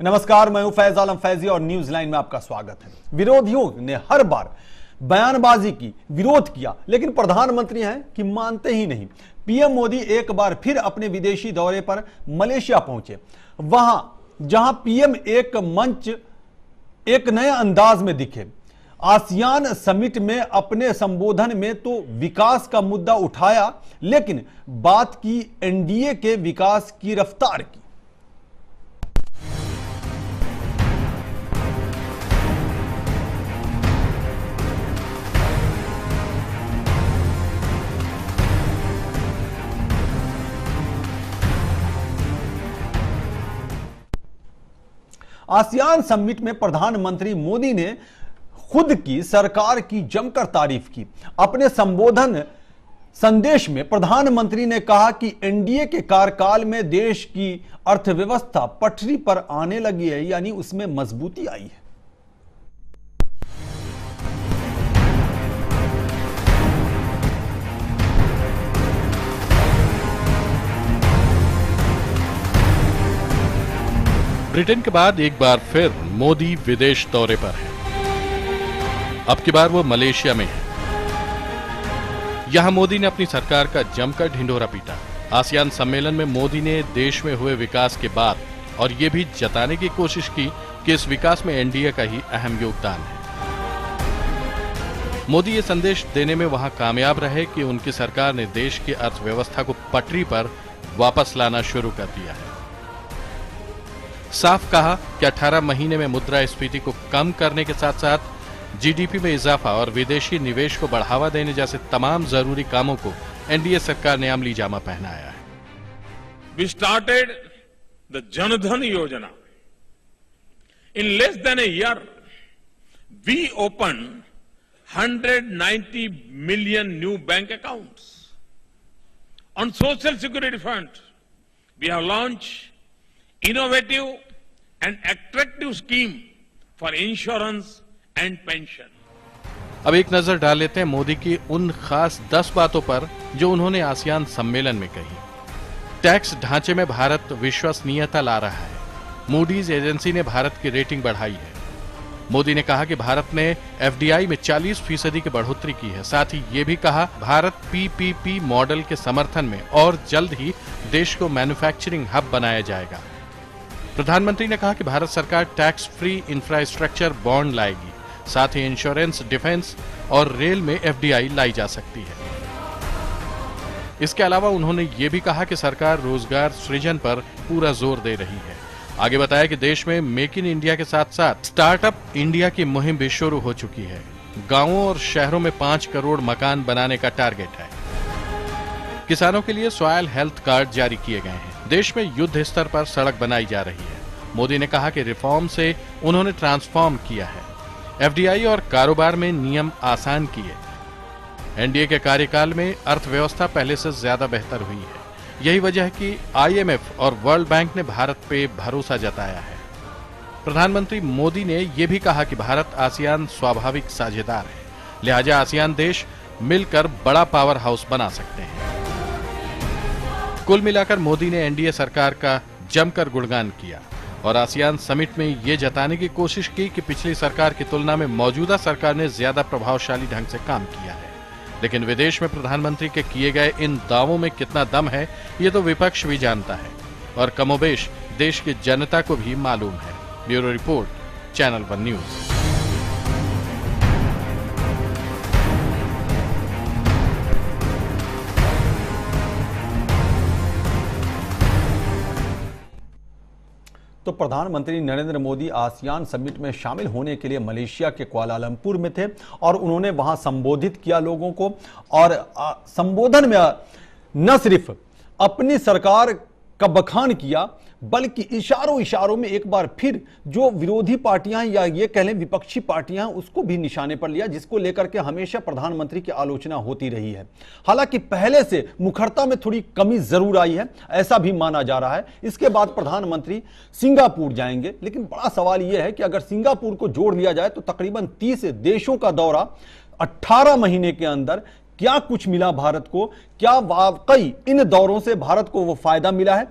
नमस्कार, मैं हूं फैज आलम फैजी और न्यूज लाइन में आपका स्वागत है। विरोधियों ने हर बार बयानबाजी की, विरोध किया, लेकिन प्रधानमंत्री हैं कि मानते ही नहीं। पीएम मोदी एक बार फिर अपने विदेशी दौरे पर मलेशिया पहुंचे। वहां जहां पीएम एक नए अंदाज में दिखे। आसियान समिट में अपने संबोधन में तो विकास का मुद्दा उठाया, लेकिन बात की एनडीए के विकास की रफ्तार की। आसियान समिट में प्रधानमंत्री मोदी ने खुद की सरकार की जमकर तारीफ की। अपने संबोधन संदेश में प्रधानमंत्री ने कहा कि एनडीए के कार्यकाल में देश की अर्थव्यवस्था पटरी पर आने लगी है, यानी उसमें मजबूती आई है। ब्रिटेन के बाद एक बार फिर मोदी विदेश दौरे पर है। अब की बार वो मलेशिया में है। यहां मोदी ने अपनी सरकार का जमकर ढिंढोरा पीटा। आसियान सम्मेलन में मोदी ने देश में हुए विकास के बाद और ये भी जताने की कोशिश की कि इस विकास में एनडीए का ही अहम योगदान है। मोदी ये संदेश देने में वहां कामयाब रहे कि उनकी सरकार ने देश की अर्थव्यवस्था को पटरी पर वापस लाना शुरू कर दिया है। साफ कहा कि 18 महीने में मुद्रास्फीति को कम करने के साथ साथ जीडीपी में इजाफा और विदेशी निवेश को बढ़ावा देने जैसे तमाम जरूरी कामों को एनडीए सरकार ने अमली जामा पहनाया है। We started the Jan Dhan Yojana. In less than a year, we opened 190 million new bank accounts. On Social Security Fund, we have launched innovative and attractive scheme for insurance and pension. अब एक नजर डाल लेते हैं मोदी की उन खास 10 बातों पर जो उन्होंने आसियान सम्मेलन में कही। टैक्स ढांचे में भारत विश्वसनीयता ला रहा है। मूडीज एजेंसी ने भारत की रेटिंग बढ़ाई है। मोदी ने कहा कि भारत ने एफडीआई में 40% की बढ़ोतरी की है। साथ ही ये भी कहा भारत पीपीपी मॉडल के समर्थन में और जल्द ही देश को मैन्युफैक्चरिंग हब बनाया जाएगा। प्रधानमंत्री ने कहा कि भारत सरकार टैक्स फ्री इंफ्रास्ट्रक्चर बॉन्ड लाएगी। साथ ही इंश्योरेंस, डिफेंस और रेल में एफडीआई लाई जा सकती है। इसके अलावा उन्होंने ये भी कहा कि सरकार रोजगार सृजन पर पूरा जोर दे रही है। आगे बताया कि देश में मेक इन इंडिया के साथ साथ स्टार्टअप इंडिया की मुहिम भी शुरू हो चुकी है। गांवों और शहरों में 5 करोड़ मकान बनाने का टारगेट है। किसानों के लिए सॉयल हेल्थ कार्ड जारी किए गए हैं। देश में युद्ध स्तर पर सड़क बनाई जा रही है। मोदी ने कहा कि रिफॉर्म से उन्होंने ट्रांसफॉर्म किया है। एफडीआई और कारोबार में नियम आसान किए। एनडीए के कार्यकाल में अर्थव्यवस्था पहले से ज्यादा बेहतर हुई है। यही वजह है कि आईएमएफ और वर्ल्ड बैंक ने भारत पे भरोसा जताया है। प्रधानमंत्री मोदी ने यह भी कहा कि भारत आसियान स्वाभाविक साझेदार है, लिहाजा आसियान देश मिलकर बड़ा पावर हाउस बना सकते हैं। कुल मिलाकर मोदी ने एनडीए सरकार का जमकर गुणगान किया और आसियान समिट में ये जताने की कोशिश की कि पिछली सरकार की तुलना में मौजूदा सरकार ने ज्यादा प्रभावशाली ढंग से काम किया है। लेकिन विदेश में प्रधानमंत्री के किए गए इन दावों में कितना दम है, ये तो विपक्ष भी जानता है और कमोबेश देश की जनता को भी मालूम है। Bureau report, channel 1 news. तो प्रधानमंत्री नरेंद्र मोदी आसियान समिट में शामिल होने के लिए मलेशिया के कुआलालंपुर में थे और उन्होंने वहां संबोधित किया लोगों को। और संबोधन में न सिर्फ अपनी सरकार का बखान किया, बल्कि इशारों इशारों में एक बार फिर जो विरोधी पार्टियां या ये कह लें विपक्षी पार्टियां, उसको भी निशाने पर लिया, जिसको लेकर के हमेशा प्रधानमंत्री की आलोचना होती रही है। हालांकि पहले से मुखरता में थोड़ी कमी जरूर आई है, ऐसा भी माना जा रहा है। इसके बाद प्रधानमंत्री सिंगापुर जाएंगे, लेकिन बड़ा सवाल यह है कि अगर सिंगापुर को जोड़ लिया जाए तो तकरीबन 30 देशों का दौरा 18 महीने के अंदर क्या कुछ मिला भारत को? क्या वाकई इन दौरों से भारत को वो फायदा मिला है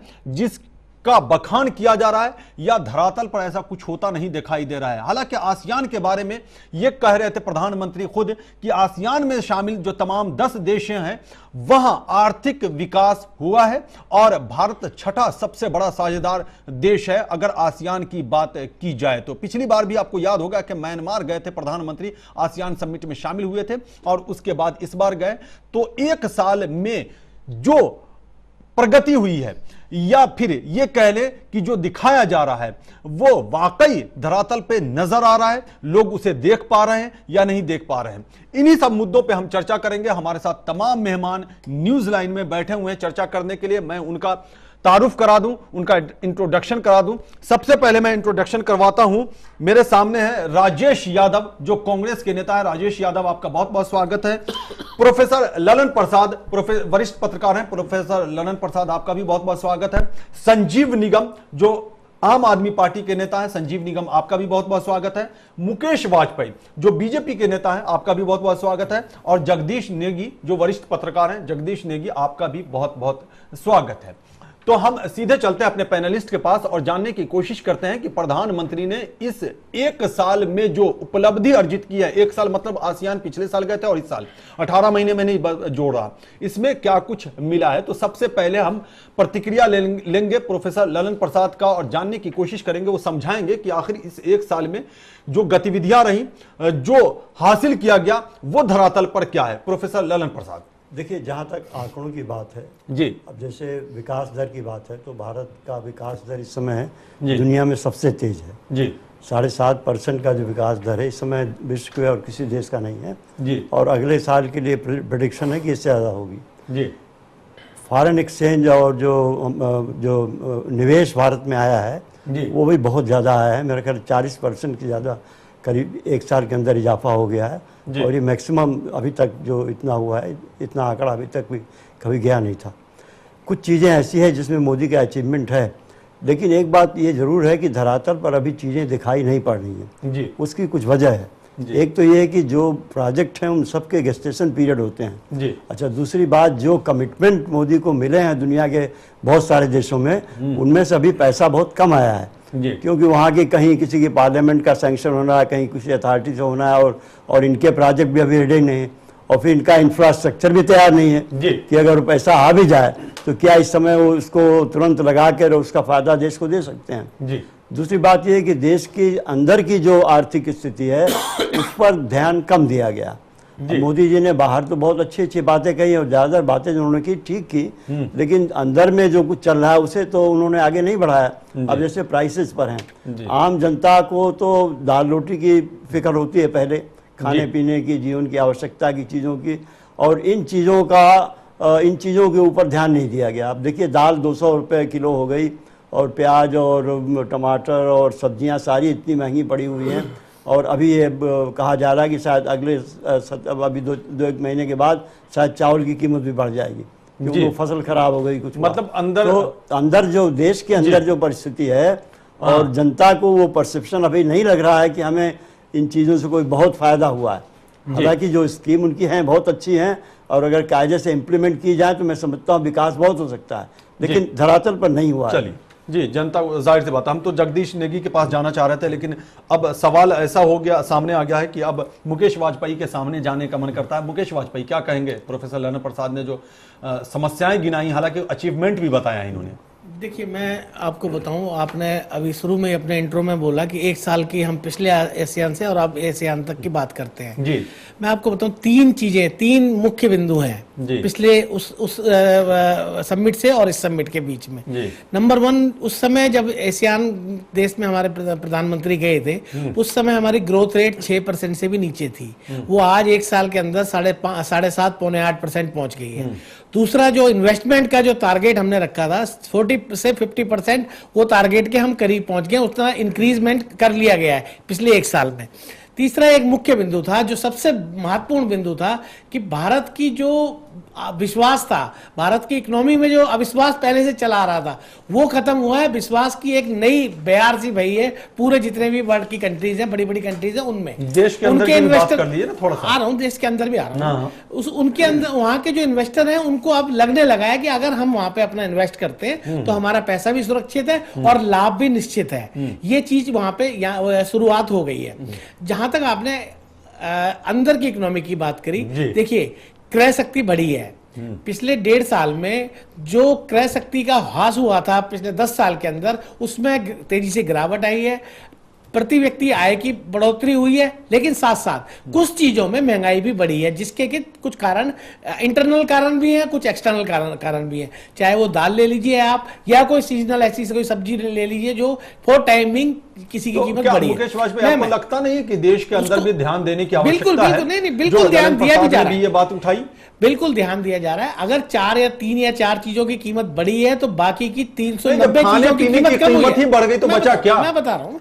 का बखान किया जा रहा है या धरातल पर ऐसा कुछ होता नहीं दिखाई दे रहा है। हालांकि आसियान के बारे में यह कह रहे थे प्रधानमंत्री खुद कि आसियान में शामिल जो तमाम 10 देश हैं वहां आर्थिक विकास हुआ है और भारत छठा सबसे बड़ा साझेदार देश है अगर आसियान की बात की जाए तो। पिछली बार भी आपको याद होगा कि म्यांमार गए थे प्रधानमंत्री, आसियान समिट में शामिल हुए थे और उसके बाद इस बार गए। तो एक साल में जो प्रगति हुई है या फिर यह कह ले कि जो दिखाया जा रहा है वो वाकई धरातल पे नजर आ रहा है, लोग उसे देख पा रहे हैं या नहीं देख पा रहे हैं। इन्हीं सब मुद्दों पे हम चर्चा करेंगे। हमारे साथ तमाम मेहमान न्यूज लाइन में बैठे हुए हैं चर्चा करने के लिए। मैं उनका तारुफ करा दूं, उनका इंट्रोडक्शन करा दूं। सबसे पहले मैं इंट्रोडक्शन करवाता हूं, मेरे सामने है राजेश यादव जो कांग्रेस के नेता है। राजेश यादव, आपका बहुत बहुत स्वागत है। प्रोफेसर ललन प्रसाद, वरिष्ठ पत्रकार हैं, प्रोफेसर ललन प्रसाद आपका भी बहुत बहुत स्वागत है। संजीव निगम जो आम आदमी पार्टी के नेता है, संजीव निगम आपका भी बहुत बहुत स्वागत है। मुकेश वाजपेयी जो बीजेपी के नेता हैं, आपका भी बहुत बहुत स्वागत है। और जगदीश नेगी जो वरिष्ठ पत्रकार हैं, जगदीश नेगी आपका भी बहुत बहुत स्वागत है। तो हम सीधे चलते हैं अपने पैनलिस्ट के पास और जानने की कोशिश करते हैं कि प्रधानमंत्री ने इस एक साल में जो उपलब्धि अर्जित की है, एक साल मतलब आसियान पिछले साल गए थे और इस साल 18 महीने में नहीं जोड़ रहा, इसमें क्या कुछ मिला है। तो सबसे पहले हम प्रतिक्रिया लेंगे प्रोफेसर ललन प्रसाद का और जानने की कोशिश करेंगे, वो समझाएंगे कि आखिर इस एक साल में जो गतिविधियां रही, जो हासिल किया गया, वो धरातल पर क्या है। प्रोफेसर ललन प्रसाद। देखिए, जहाँ तक आंकड़ों की बात है जी, अब जैसे विकास दर की बात है तो भारत का विकास दर इस समय दुनिया में सबसे तेज है जी। 7.5% का जो विकास दर है इस समय विश्व के और किसी देश का नहीं है जी। और अगले साल के लिए प्रेडिक्शन है कि इससे ज़्यादा होगी जी। फॉरेन एक्सचेंज और जो निवेश भारत में आया है जी, वो भी बहुत ज़्यादा आया है। मेरा ख्याल 40% की ज़्यादा करीब एक साल के अंदर इजाफा हो गया है। और ये मैक्सिमम अभी तक जो इतना हुआ है, इतना आंकड़ा अभी तक भी कभी गया नहीं था। कुछ चीज़ें ऐसी हैं जिसमें मोदी का अचीवमेंट है, लेकिन एक बात ये ज़रूर है कि धरातल पर अभी चीज़ें दिखाई नहीं पड़ रही हैं जी। उसकी कुछ वजह है। एक तो ये है कि जो प्रोजेक्ट हैं उन सबके गेस्टेशन पीरियड होते हैं जी। अच्छा, दूसरी बात जो कमिटमेंट मोदी को मिले हैं दुनिया के बहुत सारे देशों में, उनमें से अभी पैसा बहुत कम आया है क्योंकि वहाँ की कहीं किसी की पार्लियामेंट का सैंक्शन होना है, कहीं किसी अथॉरिटी से होना है और इनके प्रोजेक्ट भी अभी रेडी नहीं है और फिर इनका इंफ्रास्ट्रक्चर भी तैयार नहीं है कि अगर वो पैसा आ भी जाए तो क्या इस समय वो उसको तुरंत लगा कर उसका फायदा देश को दे सकते हैं जी। दूसरी बात यह है कि देश के अंदर की जो आर्थिक स्थिति है उस पर ध्यान कम दिया गया। मोदी जी ने बाहर तो बहुत अच्छी अच्छी बातें कही और ज़्यादातर बातें जो उन्होंने की ठीक की, लेकिन अंदर में जो कुछ चल रहा है उसे तो उन्होंने आगे नहीं बढ़ाया। अब जैसे प्राइसेस पर हैं, आम जनता को तो दाल रोटी की फिक्र होती है पहले, खाने पीने की, जीवन की आवश्यकता की चीज़ों की, और इन चीज़ों के ऊपर ध्यान नहीं दिया गया। अब देखिए, दाल 200 रुपये किलो हो गई और प्याज और टमाटर और सब्जियां सारी इतनी महंगी पड़ी हुई हैं और अभी ये कहा जा रहा है कि शायद अगले अभी दो एक महीने के बाद शायद चावल की कीमत भी बढ़ जाएगी क्योंकि वो फसल खराब हो गई कुछ। मतलब अंदर जो देश के अंदर जो परिस्थिति है और जनता को वो परसेप्शन अभी नहीं लग रहा है कि हमें इन चीज़ों से कोई बहुत फ़ायदा हुआ है। हालांकि जो स्कीम उनकी हैं बहुत अच्छी हैं और अगर कायदे से इम्प्लीमेंट की जाए तो मैं समझता हूँ विकास बहुत हो सकता है, लेकिन धरातल पर नहीं हुआ। चलिए जी, जनता जाहिर सी बात, हम तो जगदीश नेगी के पास जाना चाह रहे थे लेकिन अब सवाल ऐसा हो गया, सामने आ गया है कि अब मुकेश वाजपेयी के सामने जाने का मन करता है। मुकेश वाजपेयी क्या कहेंगे? प्रोफेसर ललन प्रसाद ने जो समस्याएं गिनाई, हालांकि अचीवमेंट भी बताया इन्होंने। देखिए, मैं आपको बताऊं, आपने अभी शुरू में अपने इंट्रो में बोला कि एक साल की हम पिछले एशियान से और अब एशियान तक की बात करते हैं जी। मैं आपको बताऊं, तीन मुख्य बिंदु हैं पिछले उस समिट से और इस समिट के बीच में। नंबर 1, उस समय जब एशियान देश में हमारे प्रधानमंत्री गए थे उस समय हमारी ग्रोथ रेट 6% से भी नीचे थी। वो आज एक साल के अंदर 7.5 पौने 8% पहुंच गई है। दूसरा, जो इन्वेस्टमेंट का जो टारगेट हमने रखा था 40 से 50%, वो टारगेट के हम करीब पहुंच गए, उतना इंक्रीजमेंट कर लिया गया है पिछले एक साल में। तीसरा एक मुख्य बिंदु था जो सबसे महत्वपूर्ण बिंदु था कि भारत की जो विश्वास था, भारत की इकोनॉमी में जो अविश्वास पहले से चला आ रहा था वो खत्म हुआ है। विश्वास की एक नई बयार सी भई है पूरे जितने भी वर्ल्ड की कंट्रीज हैं, बड़ी बड़ी कंट्रीज हैं, उनमें देश के अंदर उनके इन्वेस्टर कर लिए ना, थोड़ा सा आ रहा हूं, देश के अंदर भी आ रहा हूं। उनके अंदर वहां के जो इन्वेस्टर हैं उनको अब लगने लगा है कि अगर हम वहां पे अपना इन्वेस्ट करते हैं तो हमारा पैसा भी सुरक्षित है और लाभ भी निश्चित है। ये चीज वहां पे शुरुआत हो गई है। जहां तक आपने अंदर की इकोनॉमी की बात करी, देखिए क्रय शक्ति बढ़ी है। पिछले 1.5 साल में जो क्रय शक्ति का ह्रास हुआ था पिछले 10 साल के अंदर, उसमें तेजी से गिरावट आई है। प्रति व्यक्ति आय की बढ़ोतरी हुई है, लेकिन साथ साथ कुछ चीजों में महंगाई भी बढ़ी है, जिसके कि कुछ कारण इंटरनल कारण भी हैं, कुछ एक्सटर्नल कारण भी हैं। चाहे वो दाल ले लीजिए आप, या कोई सीजनल ऐसी कोई सब्जी ले लीजिए जो फॉर टाइमिंग किसी की कीमत बढ़ी है। मुकेश वाजपेयी, आपको लगता नहीं है कि देश के अंदर भी ध्यान देने की आवश्यकता है? नहीं, बिल्कुल ध्यान दिया भी जा रहा है। ये बात उठाई, बिल्कुल ध्यान दिया जा रहा है। अगर 3 या 4 चीजों की कीमत बढ़ी है तो बाकी की 390 चीजों की कीमत कम हुई है। ही बढ़ गई तो बचा क्या? मैं बता रहा हूँ,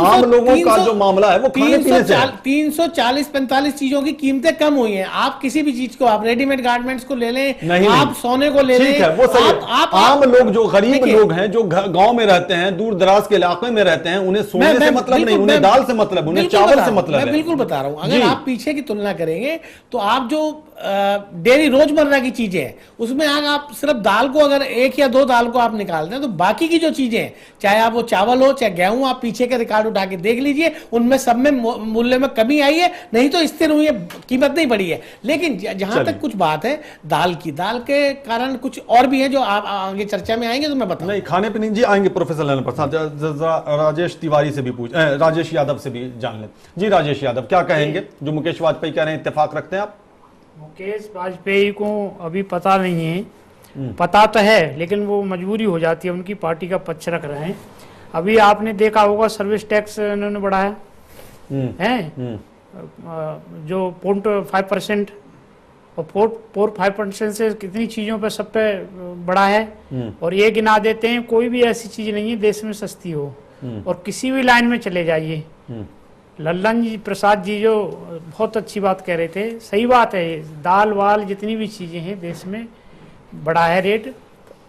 आम लोगों का जो मामला है वो खाने पीने से है। 340-45 चीजों की कीमतें कम हुई हैं। आप किसी भी चीज को, आप रेडीमेड गारमेंट्स को ले लें, आप सोने को ले लें, वो सही है। आम लोग, जो गरीब लोग हैं, जो गांव में रहते हैं, दूर दराज के इलाके में रहते हैं, उन्हें सोने से मतलब नहीं, उन्हें दाल से मतलब, उन्हें चावल से मतलब है। मैं बिल्कुल बता रहा हूं। अगर आप पीछे की तुलना करेंगे तो आप जो डेली रोजमर्रा की चीजें हैं उसमें आप सिर्फ दाल को, अगर 1 या 2 दाल को आप निकालते हैं तो बाकी की जो चीजें हैं, चाहे आप वो चावल हो चाहे गेहूं, आप पीछे के रिकॉर्ड उठा के देख लीजिए, उनमें सब में मूल्य में कमी आई है, नहीं तो स्थिर हुई है, कीमत नहीं बढ़ी है। लेकिन जहां तक कुछ बात है दाल के कारण कुछ और भी है जो आप आगे चर्चा में आएंगे तो मैं बताऊं। नहीं, खाने पीने जी आएंगे प्रोफेसर ललन प्रसाद। राजेश तिवारी से भी राजेश यादव से भी जान लें। जी राजेश यादव, क्या कहेंगे जो मुकेश वाजपेयी कह रहे हैं, इत्तेफाक रखते हैं आप? मुकेश वाजपेयी को अभी पता नहीं है, पता तो है लेकिन वो मजबूरी हो जाती है, उनकी पार्टी का पक्ष रख रहे हैं। अभी आपने देखा होगा सर्विस टैक्स उन्होंने बढ़ाया है, जो 0.5% और 4-5% से कितनी चीजों पे सब पे बढ़ा है। और ये गिना देते हैं कोई भी ऐसी चीज नहीं है देश में सस्ती हो, और किसी भी लाइन में चले जाइए। लल्लन जी प्रसाद जी जो बहुत अच्छी बात कह रहे थे, सही बात है, दाल वाल जितनी भी चीजें हैं देश में बढ़ा है रेट।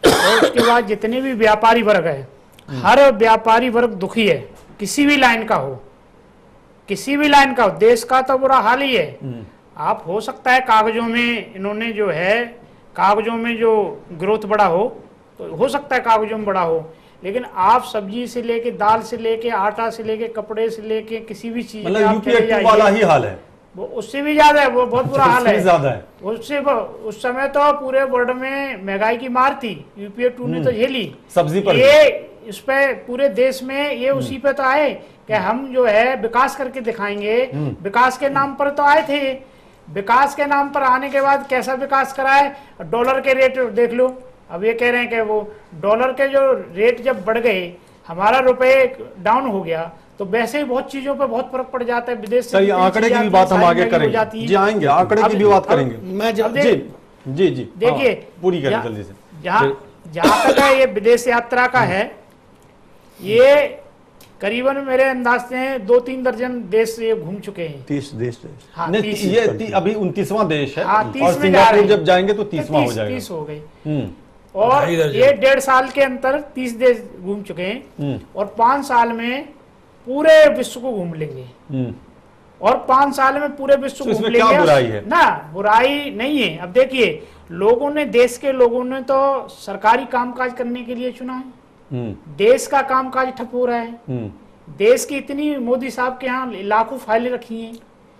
और उसके बाद जितने भी व्यापारी वर्ग है, हर व्यापारी वर्ग दुखी है, किसी भी लाइन का हो, किसी भी लाइन का हो। देश का तो बुरा हाल ही है। आप हो सकता है कागजों में इन्होंने जो है, कागजों में जो ग्रोथ बढ़ा हो, तो हो सकता है कागजों में बढ़ा हो, लेकिन आप सब्जी से लेके, दाल से लेके, आटा से लेके, कपड़े से लेके, किसी भी चीज मतलब यूपीए वाला ही हाल है, वो उससे भी ज्यादा है, वो बहुत बुरा हाल है, ज्यादा है उससे। उस समय तो पूरे वर्ल्ड में महंगाई की मार थी, यूपीए 2 ने तो झेली सब्जी पर। ये इस पे पूरे देश में ये उसी पे तो आए कि हम जो है विकास करके दिखाएंगे। विकास के नाम पर तो आए थे, विकास के नाम पर आने के बाद कैसा विकास कराए, डॉलर के रेट देख लो। अब ये कह रहे हैं कि वो डॉलर के जो रेट जब बढ़ गए, हमारा रुपए डाउन हो गया, तो वैसे ही बहुत चीजों पे बहुत फर्क पड़ जाता है। विदेश से आंकड़े की भी बात हम आगे करेंगे जी, आएंगे आंकड़े की भी बात करेंगे। मैं जी देखिए पूरी करें जल्दी से। जहाँ तक है ये विदेश यात्रा का है, ये करीबन मेरे अंदाज से 2-3 दर्जन देश ये घूम चुके हैं। 30 देश। हाँ, ये अभी 29वां देश है। हाँ, और सिंगापुर जब जाएंगे तो 30वां हो जाएगा। 30 हो गई। और ये 1.5 साल के अंतर 30 देश घूम चुके हैं, और 5 साल में पूरे विश्व को घूम लेंगे। और 5 साल में पूरे विश्व को घूम लेंगे। क्या बुराई है? ना, बुराई नहीं है। अब देखिए, लोगों ने, देश के लोगों ने तो सरकारी कामकाज करने के लिए चुना है। देश का कामकाज ठप हो रहा है। देश की इतनी, मोदी साहब के यहाँ लाखों फाइलें रखी हैं।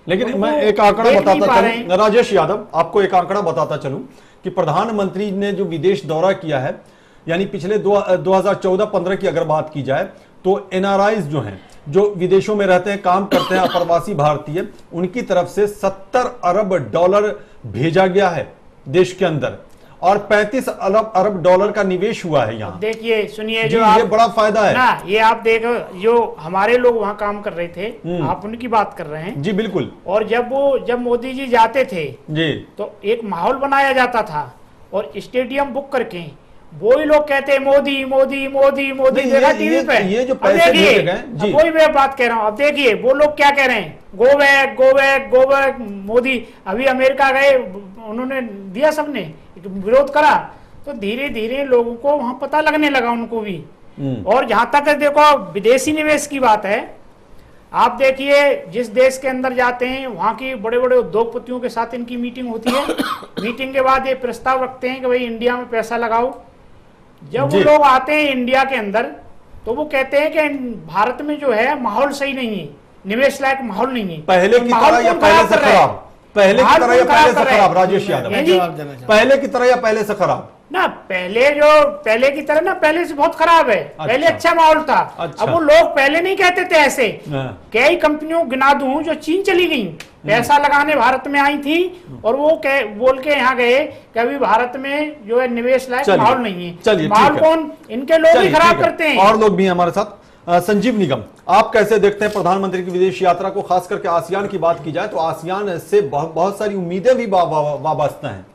लेकिन मैं एक आंकड़ा बताता चलूं, राजेश यादव आपको एक आंकड़ा बताता चलूं कि प्रधानमंत्री ने जो विदेश दौरा किया है, यानी पिछले 2014-15 की अगर बात की जाए तो एनआरआईज जो हैं, जो विदेशों में रहते हैं, काम करते हैं, अप्रवासी भारतीय, उनकी तरफ से $70 अरब भेजा गया है देश के अंदर, और $35 अरब का निवेश हुआ है यहाँ। देखिए, सुनिए, जो ये बड़ा फायदा है ना, ये आप देखो, जो हमारे लोग वहाँ काम कर रहे थे, आप उनकी बात कर रहे हैं। जी बिल्कुल। और जब मोदी जी जाते थे जी, तो एक माहौल बनाया जाता था, और स्टेडियम बुक करके वो ही लोग कहते हैं मोदी मोदी मोदी मोदी, देखा टीवी पे। ये जो पैसे दिए गए, जी, वही मैं बात कह रहा हूँ। अब देखिए वो लोग क्या कह रहे हैं, go back go back go back Modi. अभी अमेरिका गए, उन्होंने दिया, सबने विरोध करा, तो धीरे धीरे लोगों को वहां पता लगने लगा उनको भी। और जहां तक देखो विदेशी निवेश की बात है, आप देखिए जिस देश के अंदर जाते हैं वहां की बड़े बड़े उद्योगपतियों के साथ इनकी मीटिंग होती है। मीटिंग के बाद ये प्रस्ताव रखते हैं कि भाई इंडिया में पैसा लगाओ। जब वो लोग आते हैं इंडिया के अंदर, तो वो कहते हैं कि भारत में जो है माहौल सही नहीं है, निवेश लायक माहौल नहीं है। पहले की तरह या पहले से खराब? पहले की तरह या पहले से खराब? राजेश यादव, पहले की तरह या पहले से खराब? ना पहले की तरह ना, पहले से बहुत खराब है। पहले अच्छा माहौल था। अब वो लोग पहले नहीं कहते थे ऐसे। कई कंपनियों गिना दूं जो चीन चली गई, पैसा लगाने भारत में आई थी, और वो बोल के यहाँ गए कि अभी भारत में जो है निवेश लायक माहौल नहीं है। माहौल कौन? इनके लोग ही खराब करते हैं। और लोग भी हमारे साथ। संजीव निगम, आप कैसे देखते हैं प्रधानमंत्री की विदेश यात्रा को? खास करके आसियान की बात की जाए तो आसियान से बहुत सारी उम्मीदें भी वाबस्ता हैं।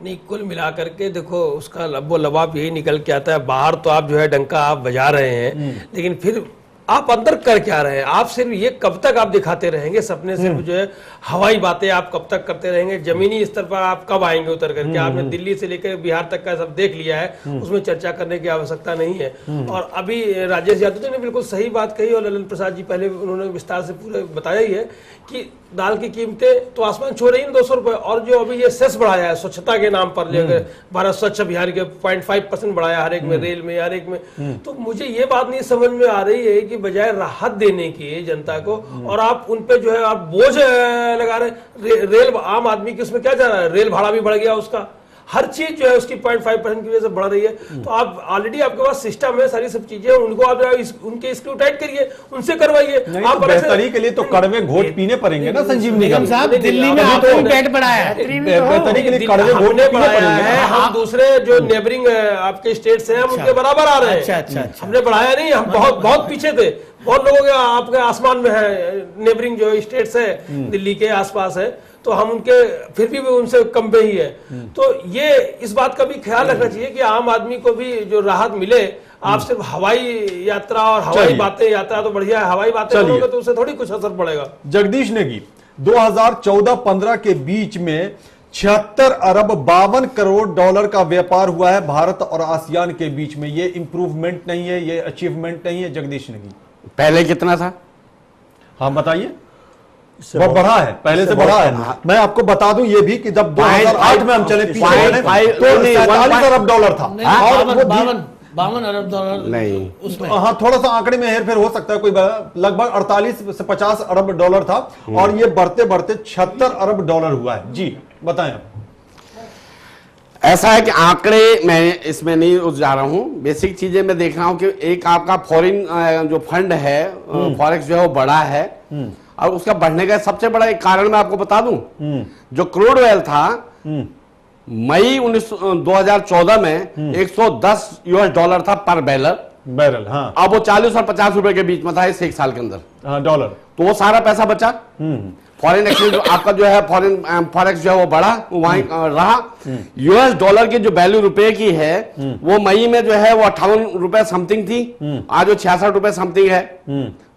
नहीं, कुल मिलाकर के देखो उसका लबो लबाब यही निकल के आता है। बाहर तो आप जो है डंका आप बजा रहे हैं, लेकिन फिर आप अंदर कर क्या रहे हैं? आप सिर्फ ये कब तक आप दिखाते रहेंगे सपने? सिर्फ जो है हवाई बातें आप कब तक करते रहेंगे? जमीनी स्तर पर आप कब आएंगे उतर करके? आपने दिल्ली से लेकर बिहार तक का सब देख लिया है, उसमें चर्चा करने की आवश्यकता नहीं है। और अभी राजेश यादव जी ने बिल्कुल सही बात कही, और ललन प्रसाद जी पहले उन्होंने विस्तार से पूरे बताया ही है कि दाल की कीमतें तो आसमान छू रही है 200 रुपए। और जो अभी ये सेस बढ़ाया है स्वच्छता के नाम पर, लेकर भारत स्वच्छ अभियान के 0.5% बढ़ाया हर एक में, रेल में हर एक में। तो मुझे ये बात नहीं समझ में आ रही है कि बजाय राहत देने की जनता को, और आप उन पे जो है आप बोझ लगा रहे। रेल आम आदमी की उसमें क्या जा रहा है? रेल भाड़ा भी बढ़ गया उसका, हर चीज जो है उसकी 0.5% की वजह से बढ़ रही है। तो आप ऑलरेडी आपके पास सिस्टम है, सारी सब चीजें, उनको आप उनके स्क्रू टाइट करिए, उनसे करवाइए। आप बेहतरी के लिए तो कड़वे घोट पीने पड़ेंगे ना संजीव निगम साहब। दिल्ली में आपको पेट बढ़ाया है, बेहतरी के लिए कड़वे घोट पीने पड़ेंगे। हम दूसरे जो नेबरिंग आपके स्टेट से हैं हम उनके बराबर आ रहे हैं। अच्छा, हमने बढ़ाया नहीं, हम बहुत पीछे थे। बहुत लोगों के आपके आसमान में है, नेबरिंग जो स्टेट्स है दिल्ली के आसपास है, तो हम उनके फिर भी उनसे कम पे ही है। तो ये इस बात का भी ख्याल रखना चाहिए कि आम आदमी को भी जो राहत मिले। आप सिर्फ हवाई यात्रा और हवाई बातें, यात्रा तो बढ़िया है, हवाई बातें करोगे तो उससे थोड़ी कुछ असर पड़ेगा। जगदीश नेगी, 2014-15 के बीच में 76 अरब 52 करोड़ डॉलर का व्यापार हुआ है भारत और आसियान के बीच में। ये इंप्रूवमेंट नहीं है, ये अचीवमेंट नहीं है जगदीश नेगी? पहले कितना था? हाँ बताइए। बहुत बढ़ा है, पहले से बढ़ा है। मैं आपको बता दूं ये भी कि जब 2008 में हम चले तो 47 अरब डॉलर था, और वो 52 अरब डॉलर नहीं उसमें। हाँ, थोड़ा सा आंकड़े में हेरफेर हो सकता है, कोई लगभग 48 से 50 अरब डॉलर था, और ये बढ़ते बढ़ते 76 अरब डॉलर हुआ है। जी बताएं आप। ऐसा है कि आंकड़े मैं इसमें नहीं जा रहा हूं, बेसिक चीजें मैं देख रहा हूं कि एक आपका फॉरेन जो फंड है, फॉरेक्स जो है वो बड़ा है, और उसका बढ़ने का सबसे बड़ा एक कारण मैं आपको बता दूं, जो क्रूड ऑयल था मई 2014 में 110 US डॉलर था पर बैरल। हाँ। अब वो 40 और 50 रुपए के बीच में था इस एक साल के अंदर डॉलर। तो वो सारा पैसा बचा। फॉरेन एक्सचेंज आपका जो है फॉरेन फॉरेक्स जो है वो बढ़ा, वहीं रहा। US डॉलर की जो वैल्यू रुपए की है वो मई में जो है वो 58 रुपए समथिंग थी, आज वो 66 रुपए समथिंग है।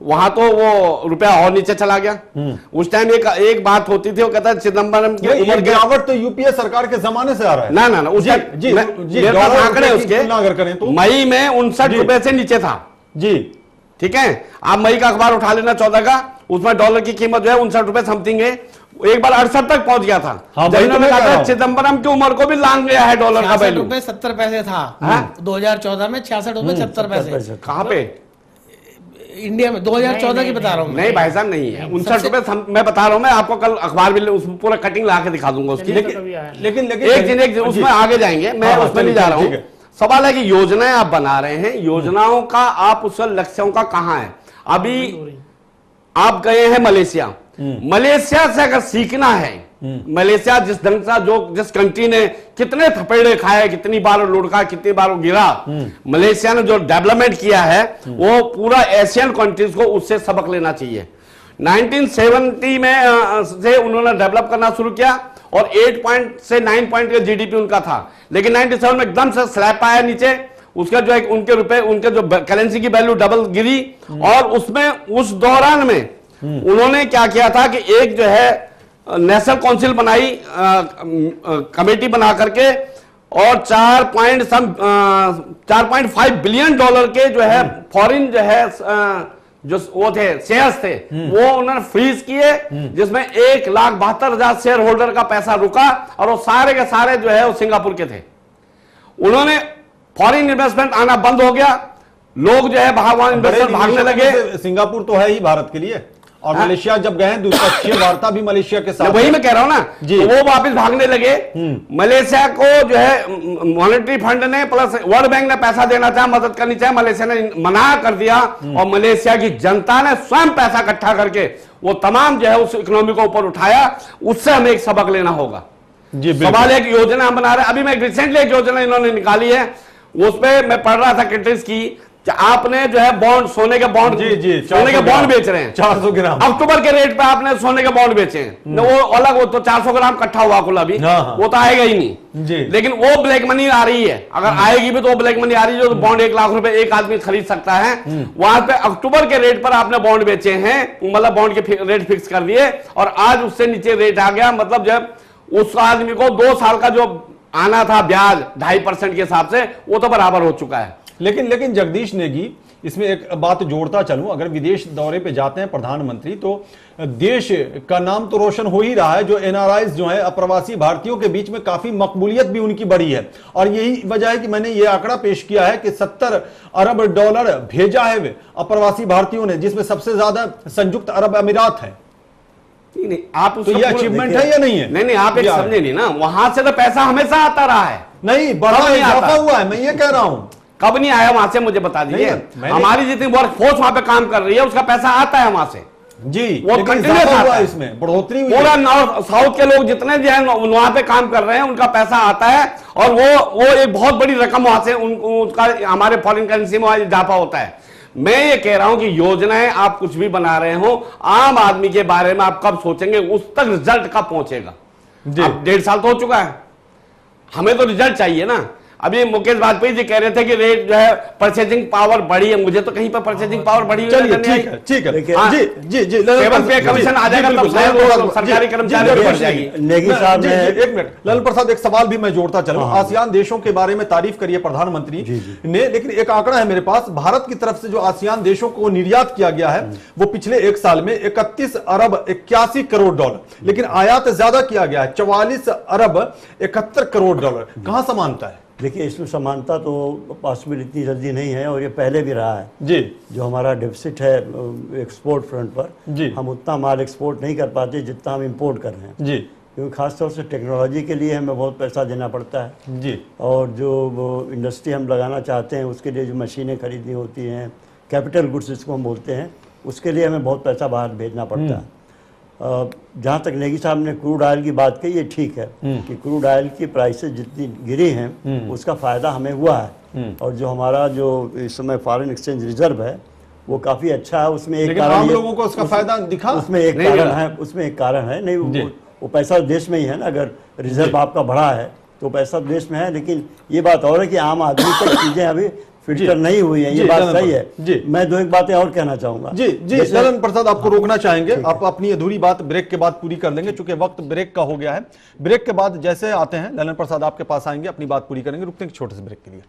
वहां तो वो रुपया और नीचे चला गया। उस टाइम एक बात होती थी, वो कहता है चिदम्बरम की उम्र गिरावट तो यूपीए सरकार के जमाने से आ रहा है। ना उस आंकड़े उसके मई में 59 रुपए से नीचे था जी। ठीक है, आप मई का अखबार उठा लेना 14 का, उसमें डॉलर की कीमत जो है 59 रुपए समथिंग है, एक बार 68 तक पहुंच गया था। हाँ, इन्होंने कहा चिदम्बरम की उम्र को भी लांग गया है डॉलर का वैल्यू। 70 पैसे था 2014 में, 66 रुपए 70 पैसे। कहाँ पे? इंडिया में 2014 की बता रहा हूँ। नहीं भाई साहब नहीं है, 59 रुपए मैं बता रहा हूँ। मैं आपको कल अखबार भी पूरा कटिंग ला के दिखा दूंगा उसकी। लेकिन एक दिन उसमें आगे जाएंगे, मैं उसमें नहीं जा रहा हूँ। सवाल है कि योजनाएं आप बना रहे हैं, योजनाओं का आप उस लक्ष्यों का कहां है? अभी आप गए हैं मलेशिया से अगर सीखना है, मलेशिया जिस ढंग से जिस कंट्री ने कितने थपेड़े खाए, कितनी बार लुढ़का, कितनी बार गिरा, मलेशिया ने जो डेवलपमेंट किया है वो पूरा एशियन कंट्रीज को उससे सबक लेना चाहिए। 1970 में से उन्होंने डेवलप करना शुरू किया और 8 पॉइंट से 9 पॉइंट का जीडीपी उनका था, लेकिन 97 में एकदम से स्लैब आया नीचे, उसका जो है उनके रुपए, उनके जो करेंसी की वैल्यू डबल गिरी। और उसमें उस दौरान में उन्होंने क्या किया था कि एक जो है नेशनल काउंसिल बनाई, कमेटी बना करके, और 4.5 बिलियन डॉलर के जो है फॉरेन जो है जो वो थे शेयर्स थे वो उन्होंने फ्रीज किए, जिसमें 1,72,000 शेयर होल्डर का पैसा रुका, और वो सारे के सारे जो है वो सिंगापुर के थे। उन्होंने फॉरेन इन्वेस्टमेंट आना बंद हो गया, लोग जो है वहां इन्वेस्टर भागने लगे। सिंगापुर तो है ही भारत के लिए, और मलेशिया जब गए द्विपक्षीय वार्ता भी मलेशिया के साथ, वही मैं कह रहा हूं ना, तो वो वापस भागने लगे। मलेशिया को जो है मॉनेटरी फंड ने प्लस वर्ल्ड बैंक ने पैसा देना चाहा, मदद करनी चाहे, मलेशिया ने मना कर दिया, और मलेशिया की जनता ने स्वयं पैसा इकट्ठा करके वो तमाम जो है उस इकोनॉमी को ऊपर उठाया। उससे हमें एक सबक लेना होगा। सवाल एक योजना हम बना रहे हैं, अभी मैं रिसेंटली एक योजना इन्होंने निकाली है, उस पर मैं पढ़ रहा था क्रिटिक्स की, आपने जो है बॉन्ड, सोने के बॉन्ड, सोने के बॉन्ड बेच रहे हैं 400 ग्राम अक्टूबर के रेट पे आपने सोने के बॉन्ड बेचे हैं, वो अलग, वो तो 400 ग्राम इकट्ठा हुआ कुल अभी, वो तो आएगा ही नहीं, लेकिन वो ब्लैक मनी आ रही है, अगर आएगी भी तो वो ब्लैक मनी आ रही है, जो बॉन्ड 1 लाख रुपए एक आदमी खरीद सकता है, वहां पे अक्टूबर के रेट पर आपने बॉन्ड बेचे हैं, मतलब बॉन्ड के रेट फिक्स कर दिए, और आज उससे नीचे रेट आ गया, मतलब जब उस आदमी को 2 साल का जो आना था ब्याज 2.5% के हिसाब से, वो तो बराबर हो चुका है। लेकिन जगदीश नेगी, इसमें एक बात जोड़ता चलूं, अगर विदेश दौरे पे जाते हैं प्रधानमंत्री तो देश का नाम तो रोशन हो ही रहा है, जो एनआरआईज जो है अप्रवासी भारतीयों के बीच में काफी मकबूलियत भी उनकी बढ़ी है, और यही वजह है कि मैंने ये आंकड़ा पेश किया है कि 70 अरब डॉलर भेजा है अप्रवासी भारतीयों ने, जिसमें सबसे ज्यादा संयुक्त अरब अमीरात है। नहीं, आप तो ये अचीवमेंट है या नहीं है? नहीं, आप एक समझे नहीं ना, वहां से तो पैसा हमेशा आता रहा है, नहीं बढ़ा नहीं आता हुआ है, मैं ये कह रहा हूं। कब नहीं आया वहां से, मुझे बता दीजिए। हमारी जितनी वर्कफोर्स वहां पे काम कर रही है उसका पैसा आता है वहां से जी, वो कंटिन्यूस आता है, इसमें बढ़ोतरी हुई, पूरा नॉर्थ साउथ के लोग जितने जो है वहां पे काम कर रहे हैं उनका पैसा आता है, और वो एक बहुत बड़ी रकम वहां से उनका हमारे फॉरेन करेंसी में इजाफा होता है। मैं ये कह रहा हूं कि योजनाएं आप कुछ भी बना रहे हो, आम आदमी के बारे में आप कब सोचेंगे, उस तक रिजल्ट कब पहुंचेगा। 1.5 साल तो हो चुका है, हमें तो रिजल्ट चाहिए ना। अभी मुकेश वाजपेयी जी कह रहे थे कि रेट जो है परचेजिंग पावर बढ़ी है, मुझे तो कहीं पर परचेजिंग पावर बढ़ी हुई नहीं आई। ठीक है जी, सेवन पे कमीशन आ जाएगा तब सरकारी कर्मचारी बढ़ जाएगी। नेगी साहब ने एक मिनट, ललन प्रसाद, एक सवाल भी मैं जोड़ता चलूं। आसियान देशों के बारे में तारीफ करिए प्रधानमंत्री ने, लेकिन एक आंकड़ा है मेरे पास, भारत की तरफ से जो आसियान देशों को निर्यात किया गया है वो पिछले 1 साल में 31 अरब 81 करोड़ डॉलर, लेकिन आयात ज्यादा किया गया है 44 अरब 71 करोड़ डॉलर। कहां समानता है? देखिए, इसमें समानता तो पॉसिबल इतनी जल्दी नहीं है, और ये पहले भी रहा है जी। जो हमारा डेफिसिट है एक्सपोर्ट फ्रंट पर जी, हम उतना माल एक्सपोर्ट नहीं कर पाते जितना हम इंपोर्ट कर रहे हैं जी, क्योंकि खासतौर से टेक्नोलॉजी के लिए हमें बहुत पैसा देना पड़ता है जी, और जो वो इंडस्ट्री हम लगाना चाहते हैं उसके लिए जो मशीनें खरीदनी होती हैं, कैपिटल गुड्स जिसको हम बोलते हैं, उसके लिए हमें बहुत पैसा बाहर भेजना पड़ता है। जहाँ तक नेगी साहब ने क्रूड ऑयल की बात कही, ये ठीक है कि क्रूड ऑयल की प्राइसेस जितनी गिरी हैं उसका फ़ायदा हमें हुआ है, और जो हमारा जो इस समय फॉरेन एक्सचेंज रिजर्व है वो काफ़ी अच्छा है। उसमें एक कारण आम लोगों को उसका फायदा दिखा, उसमें एक कारण है नहीं, वो पैसा देश में ही है ना, अगर रिजर्व आपका बढ़ा है तो पैसा देश में है, लेकिन ये बात और है कि आम आदमी तक चीज़ें अभी फिल्टर नहीं हुई है, ये बात सही है जी। मैं 2 एक बातें और कहना चाहूंगा जी। ललन प्रसाद, आपको रोकना चाहेंगे, आप अपनी अधूरी बात ब्रेक के बाद पूरी कर लेंगे, चूंकि वक्त ब्रेक का हो गया है। ब्रेक के बाद जैसे आते हैं ललन प्रसाद आपके पास आएंगे, अपनी बात पूरी करेंगे। रुकते हैं छोटे से ब्रेक के लिए।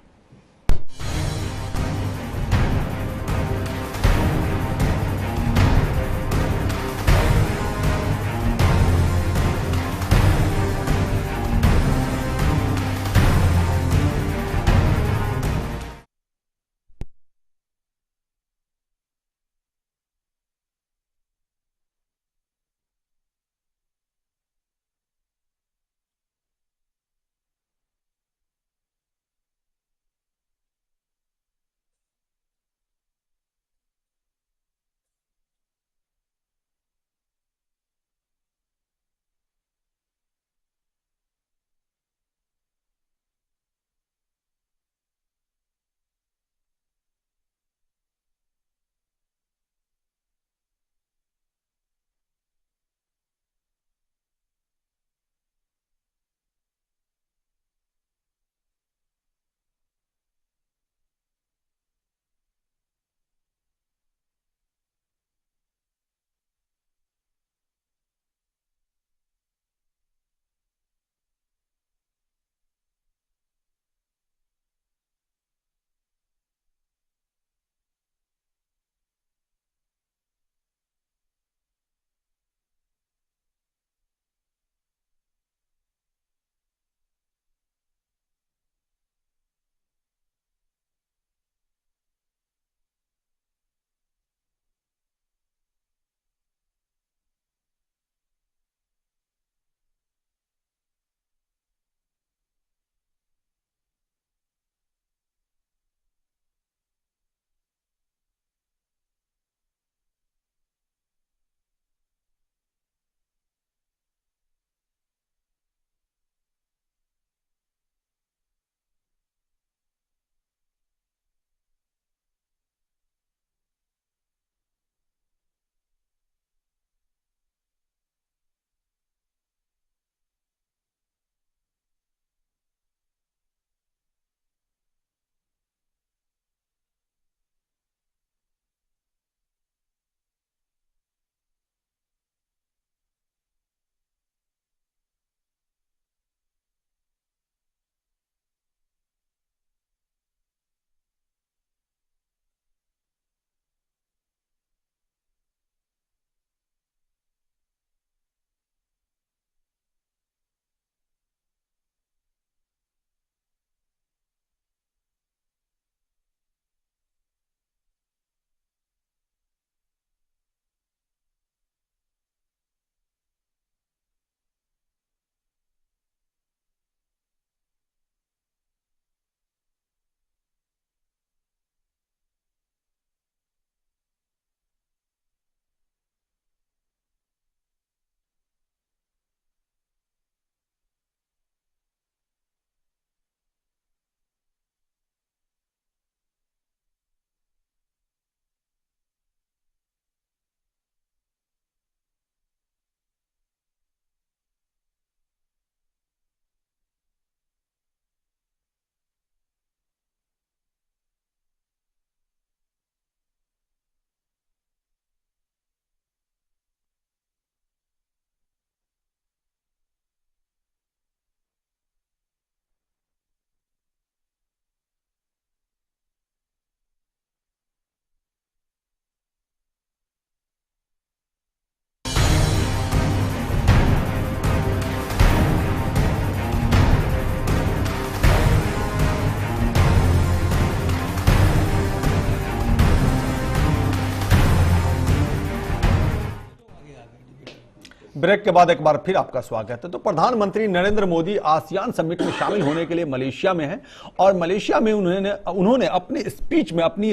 ब्रेक के बाद एक बार फिर आपका स्वागत है। तो प्रधानमंत्री नरेंद्र मोदी आसियान समिट में शामिल होने के लिए मलेशिया में हैं और मलेशिया में उन्होंने अपनी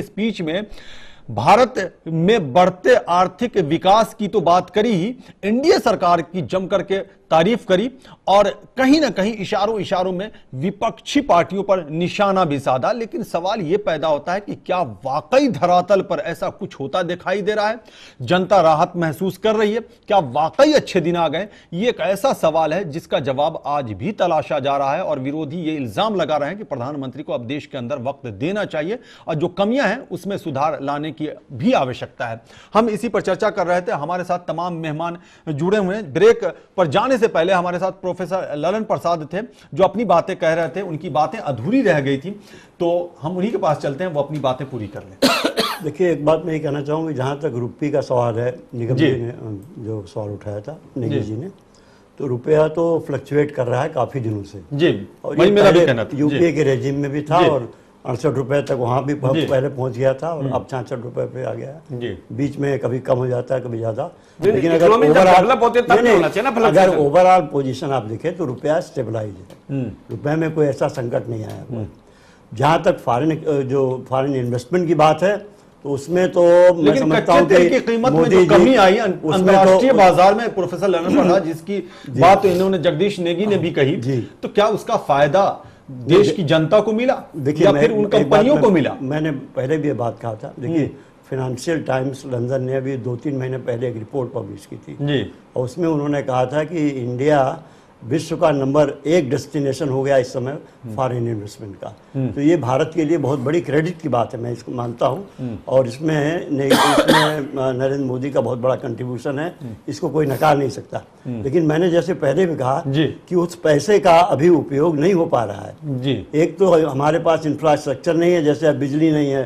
स्पीच में भारत में बढ़ते आर्थिक विकास की तो बात करी ही, एनडीए सरकार की जम करके तारीफ करी और कहीं ना कहीं इशारों में विपक्षी पार्टियों पर निशाना भी साधा। लेकिन सवाल यह पैदा होता है कि क्या वाकई धरातल पर ऐसा कुछ होता दिखाई दे रहा है? जनता राहत महसूस कर रही है? क्या वाकई अच्छे दिन आ गए? ये एक ऐसा सवाल है जिसका जवाब आज भी तलाशा जा रहा है और विरोधी ये इल्जाम लगा रहे हैं कि प्रधानमंत्री को अब देश के अंदर वक्त देना चाहिए और जो कमियां हैं उसमें सुधार लाने की भी आवश्यकता है। हम इसी पर चर्चा कर रहे थे। हमारे साथ तमाम मेहमान जुड़े हुए हैं। ब्रेक पर जाने से पहले हमारे साथ प्रोफेसर ललन प्रसाद थे जो अपनी बातें कह रहे थे। उनकी बातें अधूरी रह गई थी तो हम उन्हीं के पास चलते हैं, वो अपनी बातें पूरी कर लें। देखिए, एक बात मैं ये कहना चाहूँगी, जहाँ तक रुपये का सवाल है, निगम जी ने जो सवाल उठाया था नेगी जी ने, तो रुपया तो फ्लक्चुएट कर रहा है काफ़ी दिनों से जी, और ये मेरा भी कहना था। यूपीए के रेजिम में भी था और 68 रुपए तक वहाँ भी पहले पहुँच गया था और अब 66 रुपए पे आ गया है। बीच में कभी कम हो जाता है, कभी ज़्यादा। लेकिन अगर ओवरऑल पोजीशन आप देखें तो रुपया स्टेबलाइज है, रुपये में कोई ऐसा संकट नहीं आया। जहाँ तक फॉरेन इन्वेस्टमेंट की बात है तो उसमें तो मैं समझता हूँ कि कीमत में जो कमी आई अंतर्राष्ट्रीय बाजार में, प्रोफेसर ललन प्रसाद, जिसकी बात इन्होंने जगदीश नेगी ने भी कही, तो क्या उसका फायदा देश की जनता को मिला या फिर उन कंपनियों को मिला? मैंने पहले भी ये बात कहा था। देखिए, फाइनेंशियल टाइम्स लंदन ने अभी 2-3 महीने पहले एक रिपोर्ट पब्लिश की थी जी, और उसमें उन्होंने कहा था कि इंडिया विश्व का नंबर 1 डेस्टिनेशन हो गया इस समय फॉरेन इन्वेस्टमेंट का। तो ये भारत के लिए बहुत बड़ी क्रेडिट की बात है, मैं इसको मानता हूँ और इसमें नरेंद्र मोदी का बहुत बड़ा कंट्रीब्यूशन है, इसको कोई नकार नहीं सकता। लेकिन मैंने जैसे पहले भी कहा कि उस पैसे का अभी उपयोग नहीं हो पा रहा है जी। एक तो हमारे पास इंफ्रास्ट्रक्चर नहीं है, जैसे अब बिजली नहीं है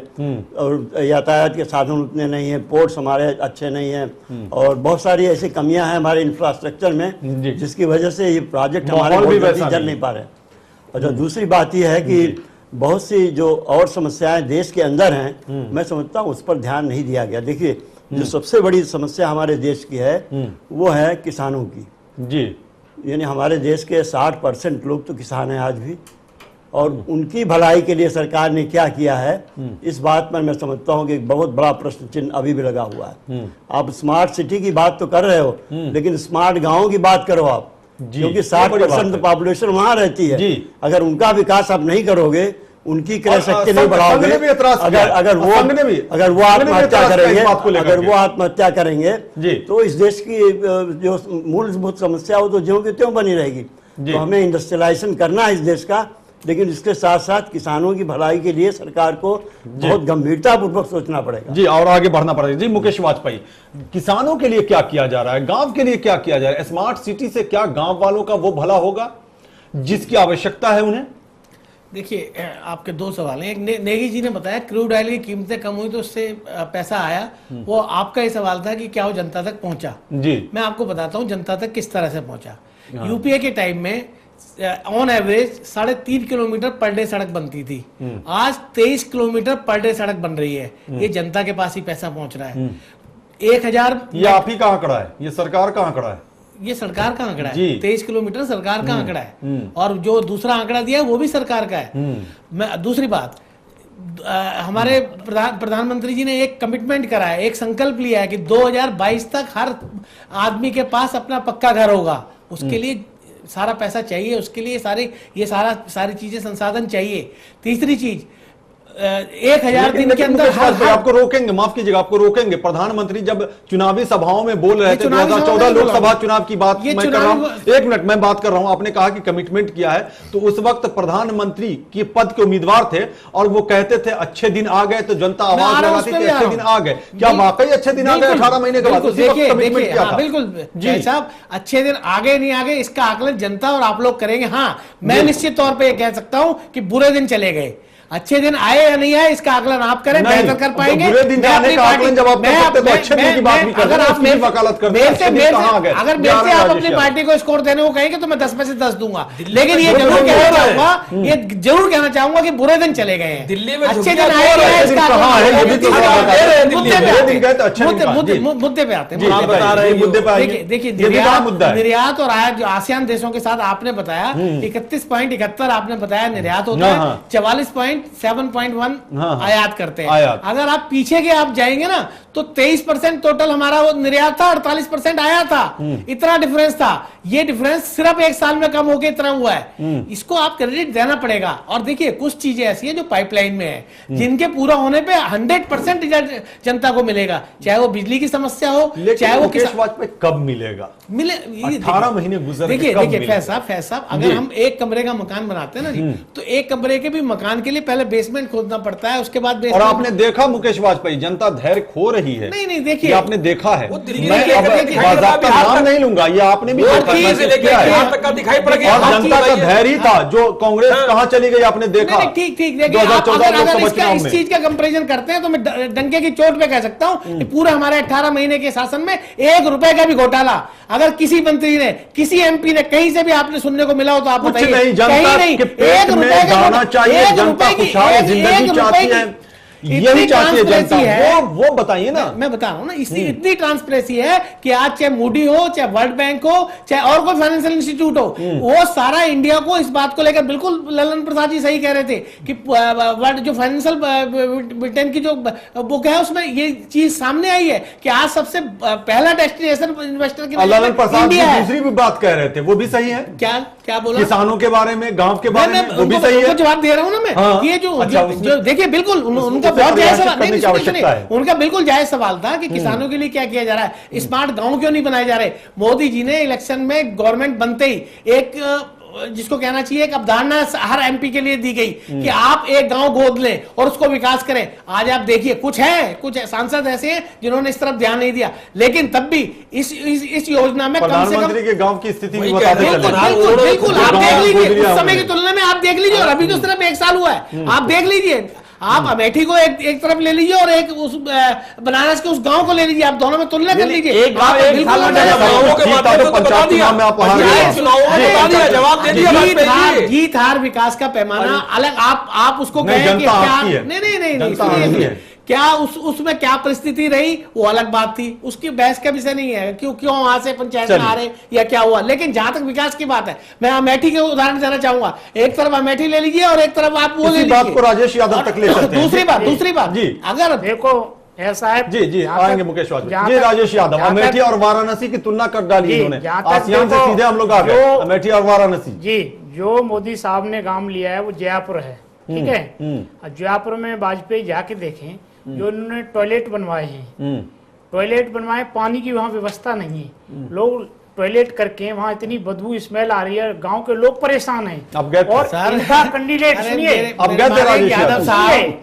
और यातायात के साधन उतने नहीं है, पोर्ट्स हमारे अच्छे नहीं हैं और बहुत सारी ऐसी कमियां हैं हमारे इंफ्रास्ट्रक्चर में जिसकी वजह से ये प्रोजेक्ट हमारे चल नहीं पा रहे। और जो दूसरी बात यह है कि बहुत सी जो और समस्याएं देश के अंदर हैं, मैं समझता हूँ उस पर ध्यान नहीं दिया गया। देखिए, जो सबसे बड़ी समस्या हमारे देश की है वो है किसानों की जी। यानी हमारे देश के 60% लोग तो किसान हैं आज भी, और उनकी भलाई के लिए सरकार ने क्या किया है इस बात पर मैं समझता हूँ कि एक बहुत बड़ा प्रश्न चिन्ह अभी भी लगा हुआ है। आप स्मार्ट सिटी की बात तो कर रहे हो, लेकिन स्मार्ट गाँव की बात करो आप, क्योंकि 60% पॉपुलेशन वहां रहती है। अगर उनका विकास आप नहीं करोगे, उनकी क्रय शक्ति नहीं बढ़ाओगे, अगर वो आत्महत्या करेंगे तो इस देश की जो मूलभूत समस्या हो तो ज्यों की त्यों बनी रहेगी। तो हमें इंडस्ट्रियलाइजेशन करना है इस देश का, लेकिन इसके साथ साथ किसानों की भलाई के लिए सरकार को बहुत गंभीरता पूर्वक सोचना पड़ेगा जी और आगे बढ़ना पड़ेगा जी। मुकेश वाजपेयी, किसानों के लिए क्या किया जा रहा है, गांव के लिए क्या किया जा रहा है? स्मार्ट सिटी से क्या गांव वालों का वो भला होगा जिसकी आवश्यकता है उन्हें? देखिए, आपके 2 सवाल हैं। एक नेगी जी ने बताया क्रूड ऑयल की कीमतें कम हुई तो उससे पैसा आया, वो आपका ही सवाल था कि क्या वो जनता तक पहुंचा जी। मैं आपको बताता हूं जनता तक किस तरह से पहुंचा। यूपीए के टाइम में on average 3.5 kilometre per day सड़क बनती थी, आज 23 किलोमीटर पर डे सड़क बन रही है। ये जनता के पास ही पैसा पहुंच रहा है। 1000 ये आप ही का आंकड़ा है, ये सरकार का आंकड़ा है, ये सरकार का आंकड़ा है। 23 किलोमीटर सरकार का आंकड़ा है और जो दूसरा आंकड़ा दिया है वो भी सरकार का है। मैं दूसरी बात, हमारे प्रधानमंत्री जी ने एक कमिटमेंट करा है, एक संकल्प लिया है कि 2022 तक हर आदमी के पास अपना पक्का घर होगा। उसके लिए सारा पैसा चाहिए, उसके लिए सारी चीजें संसाधन चाहिए। तीसरी चीज, 1000 दिन के अंदर आपको रोकेंगे, माफ कीजिएगा, आपको रोकेंगे। प्रधानमंत्री जब चुनावी सभाओं में बोल रहे थे 2014 लोकसभा चुनाव की बात मैं कर रहा हूं, 1 मिनट मैं बात कर रहा हूं, आपने कहा कि कमिटमेंट किया है, तो उस वक्त प्रधानमंत्री के पद के उम्मीदवार थे और वो कहते थे अच्छे दिन आ गए, तो जनता आवाज लगाती थी अच्छे दिन आ गए। क्या वाकई अच्छे दिन आ गए 18 महीने के बाद? बिल्कुल जी साहब, अच्छे दिन आगे नहीं आगे इसका आकलन जनता और आप लोग करेंगे। हाँ, मैं निश्चित तौर पर यह कह सकता हूं कि बुरे दिन चले गए। अच्छे दिन आए या नहीं आए इसका आकलन आप करें, बेहतर कर पाएंगे। बुरे दिन आने का आकलन जब आप कर सकते तो अच्छे दिन की बात नहीं कर रहे, उसकी वकालत करते हैं। अगर मेरे से आप अपनी पार्टी को स्कोर देने को कहेंगे तो मैं 10 में से 10 दूंगा, लेकिन ये जरूर कहना चाहूंगा कि बुरे दिन चले गए हैं, दिल्ली में अच्छे दिन आए मुद्दे पे आते हैं। देखिए निर्यात और आयात जो आसियान देशों के साथ आपने बताया 31.71 आपने बताया निर्यात होता है, 44.7.1 आयात करते हैं। अगर आप पीछे के आप जाएंगे ना तो 23% टोटल हमारा वो निर्यात था, 48% आयात था, इतना डिफरेंस था। ये डिफरेंस सिर्फ एक साल में कम होकर इतना हुआ है, इसको आप क्रेडिट देना पड़ेगा। और देखिए कुछ चीजें ऐसी है जो पाइपलाइन में है जिनके पूरा होने पे 100% रिजल्ट जनता को मिलेगा, चाहे वो बिजली की समस्या हो, चाहे वो मुकेश वाजपेयी कब मिलेगा, मिले 18 महीने गुजर गए। देखिए फैज साहब अगर हम एक कमरे का मकान बनाते हैं ना जी, तो एक कमरे के भी मकान के लिए पहले बेसमेंट खोदना पड़ता है, उसके बाद और आपने देखा मुकेश वाजपेयी जनता धैर्य खो रही है। नहीं देखिए आपने देखा है, मैं अब नाम नहीं लूंगा, ये आपने भी दिखाई पड़ गया। और जनता का धैर्य था जो कांग्रेस कहां चली गई आपने देखा। ठीक 2014 इस चीज का कंपैरिजन करते हैं तो मैं डंके की चोट पे कह सकता हूं कि पूरे हमारे 18 महीने के शासन में 1 रुपए का भी घोटाला अगर किसी मंत्री ने, किसी एमपी ने, कहीं से भी आपने सुनने को मिला हो तो आप बताइए। कहीं नहीं, 1 रुपए का चाहिए, जनता खुशहाल जिंदगी चाहती है, यही चाहती है जनता, वो बताइए ना। मैं बता रहा हूं ना, इतनी ट्रांसपेरेंसी है कि आज चाहे मूडी हो, चाहे वर्ल्ड बैंक हो, चाहे और कोई फाइनेंशियल इंस्टीट्यूट हो, वो सारा इंडिया को इस बात को लेकर, बिल्कुल ललन प्रसाद जी सही कह रहे थे कि वर्ल्ड जो फाइनेंशियल ब्रिटेन की जो बुक है उसमें ये चीज सामने आई है कि आज सबसे पहला डेस्टिनेशन इन्वेस्टर की ललन प्रसाद जी दूसरी भी बात कह रहे थे, वो भी सही है। क्या बोला? किसानों के बारे में, गांव के बारे में, वो भी सही है। जवाब दे रहा हूं ना मैं। ये जो देखिए बिल्कुल उनका बहुत जायज सवाल, उनका बिल्कुल जायज सवाल था कि किसानों के लिए क्या किया जा रहा है, स्मार्ट गांव क्यों नहीं बनाए जा रहे। मोदी जी ने इलेक्शन में गवर्नमेंट बनते ही एक जिसको कहना चाहिए एक अवधारणा हर एमपी के लिए दी गई कि आप एक गांव गोद लें और उसको विकास करें। आज आप देखिए कुछ सांसद ऐसे हैं जिन्होंने इस तरफ ध्यान नहीं दिया, लेकिन तब भी इस योजना में प्रधानमंत्री के गांव की स्थिति भी बताते चले। बिल्कुल आप देख लीजिए, उस समय की तुलना में आप देख लीजिए, और अभी तो सिर्फ 1 साल हुआ है, आप देख लीजिए। आप अमेठी को एक तरफ ले लीजिए और एक उस बनारस के उस गांव को ले लीजिए, आप दोनों में तुलना कर लीजिए। जीत हार विकास का पैमाना अलग, आप उसको कहें कि नहीं, क्या उसमें क्या परिस्थिति रही वो अलग बात थी, उसकी बहस का विषय नहीं है क्यों वहां से पंचायत में आ रहे या क्या हुआ। लेकिन जहां तक विकास की बात है, मैं अमेठी के उदाहरण देना चाहूंगा। एक तरफ अमेठी ले लीजिए और एक तरफ आप वो ले लीजिए। बात को राजेश यादव तक ले सकते हैं। दूसरी बात जी, अगर देखो ऐसा है जी आएंगे मुकेश वाजपेयी जी। राजेश यादव, अमेठी और वाराणसी की तुलना कर डाली इन्होंने, आसियान से सीधे हम लोग आ गए अमेठी और वाराणसी जी। जो मोदी साहब ने काम लिया है वो जयपुर है, ठीक है। जयपुर में वाजपेयी जाके देखें, जो उन्होंने टॉयलेट बनवाए हैं, पानी की वहाँ व्यवस्था नहीं है, लोग टॉयलेट करके वहाँ इतनी बदबू स्मेल आ रही है, गांव के लोग परेशान हैं। और इनका कैंडिडेट सुनिए,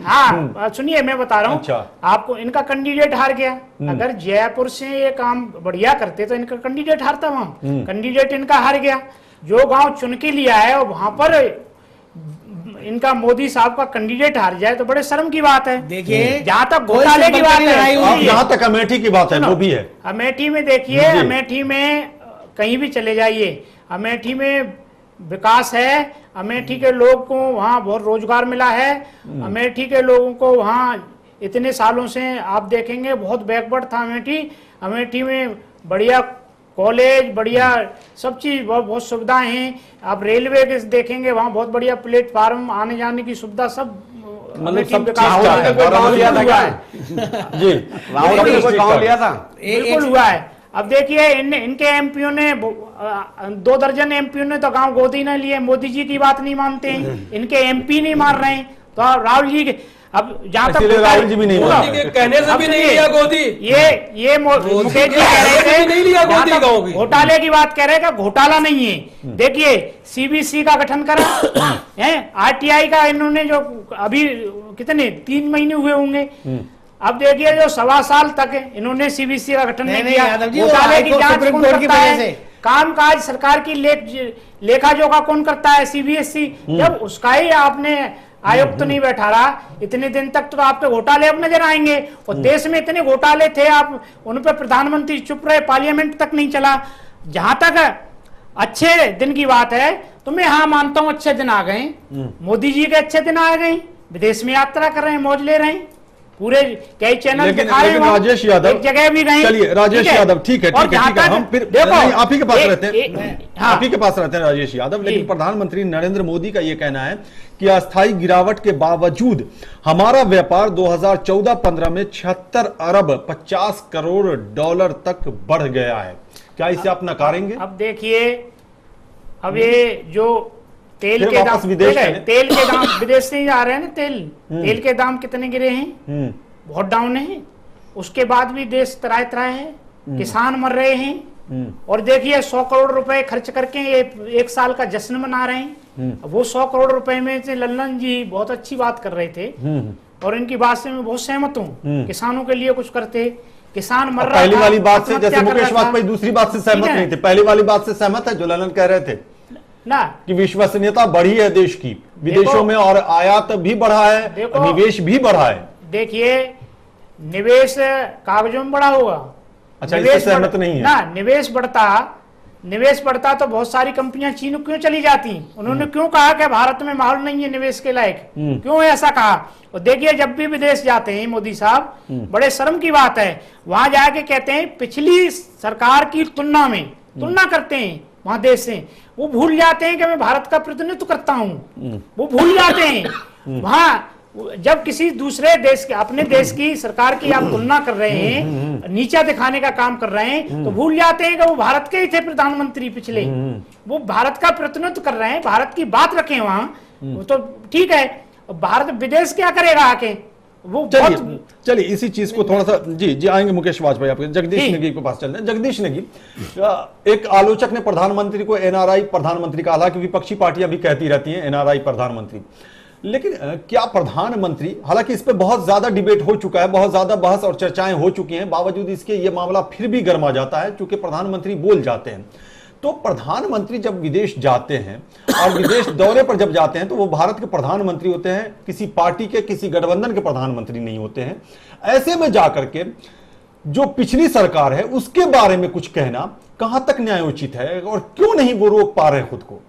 हाँ सुनिए मैं बता रहा हूँ आपको, इनका कैंडिडेट हार गया। अगर जयपुर से ये काम बढ़िया करते तो इनका कैंडिडेट हारता, वहाँ कैंडिडेट इनका हार गया। जो गाँव चुन के लिया है और वहां पर इनका मोदी साहब का कैंडिडेट हार जाए तो बड़े शर्म की बात है। देखिए जहां तक घोटाले की बात है, जहां तक अमेठी की बात है वो भी है। अमेठी में देखिए, अमेठी में कहीं भी चले जाइए, अमेठी में विकास है, अमेठी के लोग को वहाँ बहुत रोजगार मिला है, अमेठी के लोगों को वहाँ इतने सालों से आप देखेंगे बहुत बैकवर्ड था अमेठी में बढ़िया कॉलेज, बढ़िया सब चीज, बहुत सुविधाएं हैं। आप रेलवे के देखेंगे वहाँ बहुत बढ़िया प्लेटफार्म, आने जाने की सुविधा, सब मतलब सब बिल्कुल हुआ है। अब देखिए इनके एमपीओ ने 2 दर्जन एमपीओ ने तो गांव गोद ही नहीं लिए, मोदी जी की बात नहीं मानते हैं, इनके एमपी नहीं मार रहे हैं। तो राहुल जी के अब जहां तक राहुल जी भी नहीं कहने से भी नहीं लिया गोदी, ये मुकेश जी कह रहे थे नहीं लिया गोदी गाँव की, घोटाले की बात कह रहे हैं, घोटाला नहीं है। देखिए सीबीसी का गठन करा है, आरटीआई का इन्होंने जो अभी कितने 3 महीने हुए होंगे, अब देखिए जो 1.25 साल तक इन्होंने सीबीसी का गठन नहीं किया। घोटाले की जांच कौन करता है, काम काज सरकार की लेखा जोखा कौन करता है, सीबीएसई। जब उसका ही आपने आयोग तो नहीं बैठा रहा, इतने दिन तक तो आप पे घोटाले अब नजर आएंगे। और देश में इतने घोटाले थे, आप उन पे प्रधानमंत्री चुप रहे, पार्लियामेंट तक नहीं चला। जहां तक अच्छे दिन की बात है तो मैं हाँ मानता हूं अच्छे दिन आ गए, मोदी जी के अच्छे दिन आ गए, विदेश में यात्रा कर रहे हैं, मौज ले रहे हैं, पूरे कई चैनल दिखा रहे हैं। राजेश यादव एक जगह भी गए। चलिए राजेश यादव, ठीक है हम फिर आप ही के पास रहते हैं, आप ही के पास रहते हैं राजेश यादव। लेकिन प्रधानमंत्री नरेंद्र मोदी का यह कहना है कि अस्थायी गिरावट के बावजूद हमारा व्यापार 2014-15 में 76 अरब 50 करोड़ डॉलर तक बढ़ गया है। क्या इसे आप नकारेंगे? अब देखिए, अब ये जो तेल के दाम, तेल के दाम विदेश से ही आ रहे हैं ना, तेल के दाम कितने गिरे हैं, बहुत डाउन है। उसके बाद भी देश तराए तराए है, किसान मर रहे हैं। और देखिए 100 करोड़ रुपए खर्च करके ये 1 साल का जश्न मना रहे हैं। वो 100 करोड़ रुपए में से लल्लन जी बहुत अच्छी बात कर रहे थे और इनकी बात से मैं बहुत सहमत हूँ, किसानों के लिए कुछ करते। किसान मर रहा, पहली वाली बात से, जैसे मुकेश वाजपेयी दूसरी बात से सहमत नहीं थे, पहली वाली बात से सहमत है जो ललन कह रहे थे ना कि विश्वसनीयता बढ़ी है देश की विदेशों में, और आयात भी बढ़ा है, निवेश भी बढ़ा है। देखिए निवेश कागजों में बढ़ा होगा, अच्छा इससे सहमत नहीं है ना। निवेश बढ़ता तो बहुत सारी कंपनियां चीन क्यों चली जाती? उन्होंने क्यों कहा कि भारत में माहौल नहीं है निवेश के लायक? क्यों ऐसा कहा? और देखिए जब भी विदेश जाते हैं मोदी साहब, बड़े शर्म की बात है, वहां जाके कहते हैं पिछली सरकार की तुलना में, तुलना करते हैं वहां देश से, वो भूल जाते हैं कि मैं भारत का प्रतिनिधित्व करता हूं, वो भूल जाते हैं। वहां जब किसी दूसरे देश के, अपने देश की सरकार की आप तुलना कर रहे हैं, नीचा दिखाने का काम कर रहे हैं, तो भूल जाते हैं कि वो भारत के ही थे प्रधानमंत्री पिछले, वो भारत का प्रतिनिधित्व कर रहे हैं, भारत की बात रखें वहां तो ठीक है। भारत विदेश क्या करेगा आके? वो चलिए इसी चीज को थोड़ा सा जी आएंगे मुकेश वाजपेयी आपके। जगदीश नेगी के पास चलते हैं। जगदीश नेगी, एक आलोचक ने प्रधानमंत्री को एनआरआई प्रधानमंत्री कहा, हालांकि विपक्षी पार्टियां भी कहती रहती हैं एनआरआई प्रधानमंत्री, लेकिन क्या प्रधानमंत्री, हालांकि इस पे बहुत ज्यादा डिबेट हो चुका है, बहुत ज्यादा बहस और चर्चाएं हो चुकी हैं, बावजूद इसके ये मामला फिर भी गर्मा जाता है क्योंकि प्रधानमंत्री बोल जाते हैं। तो प्रधानमंत्री जब विदेश जाते हैं और विदेश दौरे पर जब जाते हैं तो वो भारत के प्रधानमंत्री होते हैं, किसी पार्टी के, किसी गठबंधन के प्रधानमंत्री नहीं होते हैं। ऐसे में जाकर के जो पिछली सरकार है उसके बारे में कुछ कहना कहां तक न्यायोचित है और क्यों नहीं वो रोक पा रहे खुद को?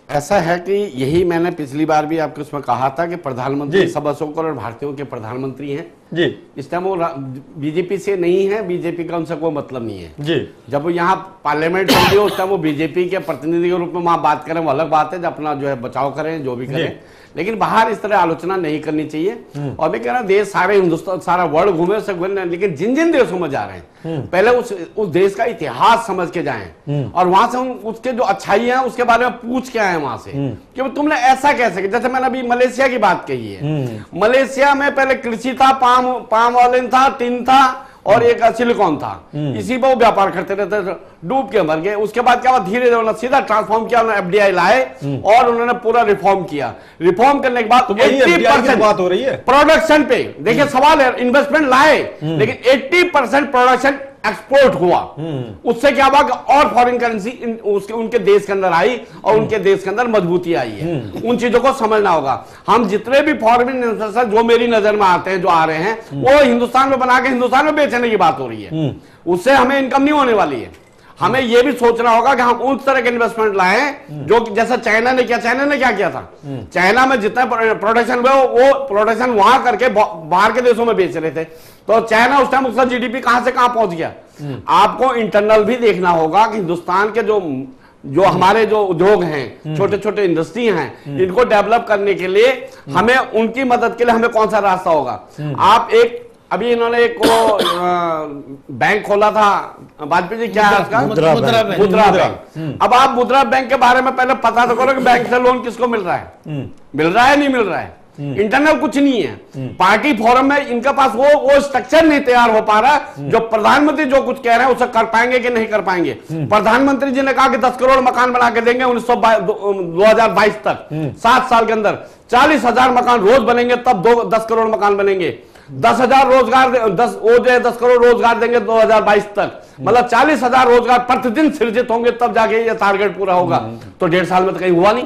ऐसा है कि यही मैंने पिछली बार भी आपको उसमें कहा था कि प्रधानमंत्री सब अशोक और भारतीयों के प्रधानमंत्री हैं जी। इस टाइम वो बीजेपी से नहीं है, बीजेपी का उनसे कोई मतलब नहीं है जी। जब वो यहाँ पार्लियामेंट होती है उस टाइम वो बीजेपी के प्रतिनिधि के रूप में वहां बात करें, वो अलग बात है, जब अपना जो है बचाव करें, जो भी करें, लेकिन बाहर इस तरह आलोचना नहीं करनी चाहिए। और मैं कह रहा हूं देश सारे हिंदुस्तान सारा वर्ल्ड घूमे सब घूमे, लेकिन जिन जिन देशों में जा रहे हैं पहले उस देश का इतिहास समझ के जाएं और वहां से उसके जो अच्छाई है उसके बारे में पूछ के आए वहां से कि तुमने ऐसा कैसे किया। जैसे मैंने अभी मलेशिया की बात कही है, मलेशिया में पहले कृषि था, पाम ऑयल था, टिन था और एक सिलिकॉन था, इसी पर वो व्यापार करते रहते, डूब के मर गए। उसके बाद क्या हुआ, धीरे धीरे उन्होंने सीधा ट्रांसफॉर्म किया, उन्होंने एफडीआई लाए और उन्होंने पूरा रिफॉर्म किया। रिफॉर्म करने के बाद 80% बात हो रही है प्रोडक्शन पे। देखिए सवाल है, इन्वेस्टमेंट लाए लेकिन 80% प्रोडक्शन एक्सपोर्ट हुआ। उससे क्या हुआ कि और फॉरेन करेंसी उनके देश के अंदर आई और उनके देश के अंदर मजबूती आई है। उन चीजों को समझना होगा। हम जितने भी फॉरेन इन्वेस्टर जो मेरी नजर में आते हैं, जो आ रहे हैं, वो हिंदुस्तान में बना के हिंदुस्तान में बेचने की बात हो रही है, उससे हमें इनकम नहीं होने वाली है। हमें यह भी सोचना होगा कि हम उस तरह के इन्वेस्टमेंट लाएं जो जैसा चाइना ने किया। चाइना ने क्या किया था, चाइना में जितना प्रोडक्शन हुआ वो प्रोडक्शन वहां करके बाहर के देशों में बेच रहे थे। तो चाइना उस टाइम उसका जीडीपी कहां से कहां पहुंच गया। आपको इंटरनल भी देखना होगा कि हिंदुस्तान के जो हमारे जो उद्योग हैं, छोटे छोटे इंडस्ट्री हैं, इनको डेवलप करने के लिए हमें उनकी मदद के लिए हमें कौन सा रास्ता होगा। आप एक अभी इन्होंने एक बैंक खोला था, वाजपेयी जी, क्या है उसका, मुद्रा बैंक। अब आप मुद्रा बैंक के बारे में पहले पता तो करो कि बैंक से लोन किसको मिल रहा है, मिल रहा है नहीं मिल रहा है। इंटरनल कुछ नहीं है। पार्टी फोरम में इनके पास वो स्ट्रक्चर नहीं तैयार हो पा रहा जो प्रधानमंत्री जो कुछ कह रहे हैं उसे कर पाएंगे कि नहीं कर पाएंगे। प्रधानमंत्री जी ने कहा कि 10 करोड़ मकान बना के देंगे 2022 तक, 7 साल के अंदर 40,000 मकान रोज बनेंगे, तब 10 करोड़ मकान बनेंगे। 10,000 रोजगार 10 करोड़ रोजगार देंगे 2022 तक, मतलब 40,000 रोजगार प्रतिदिन सृजित होंगे, तब जाके ये टारगेट पूरा होगा। तो 1.5 साल में तो कहीं हुआ नहीं।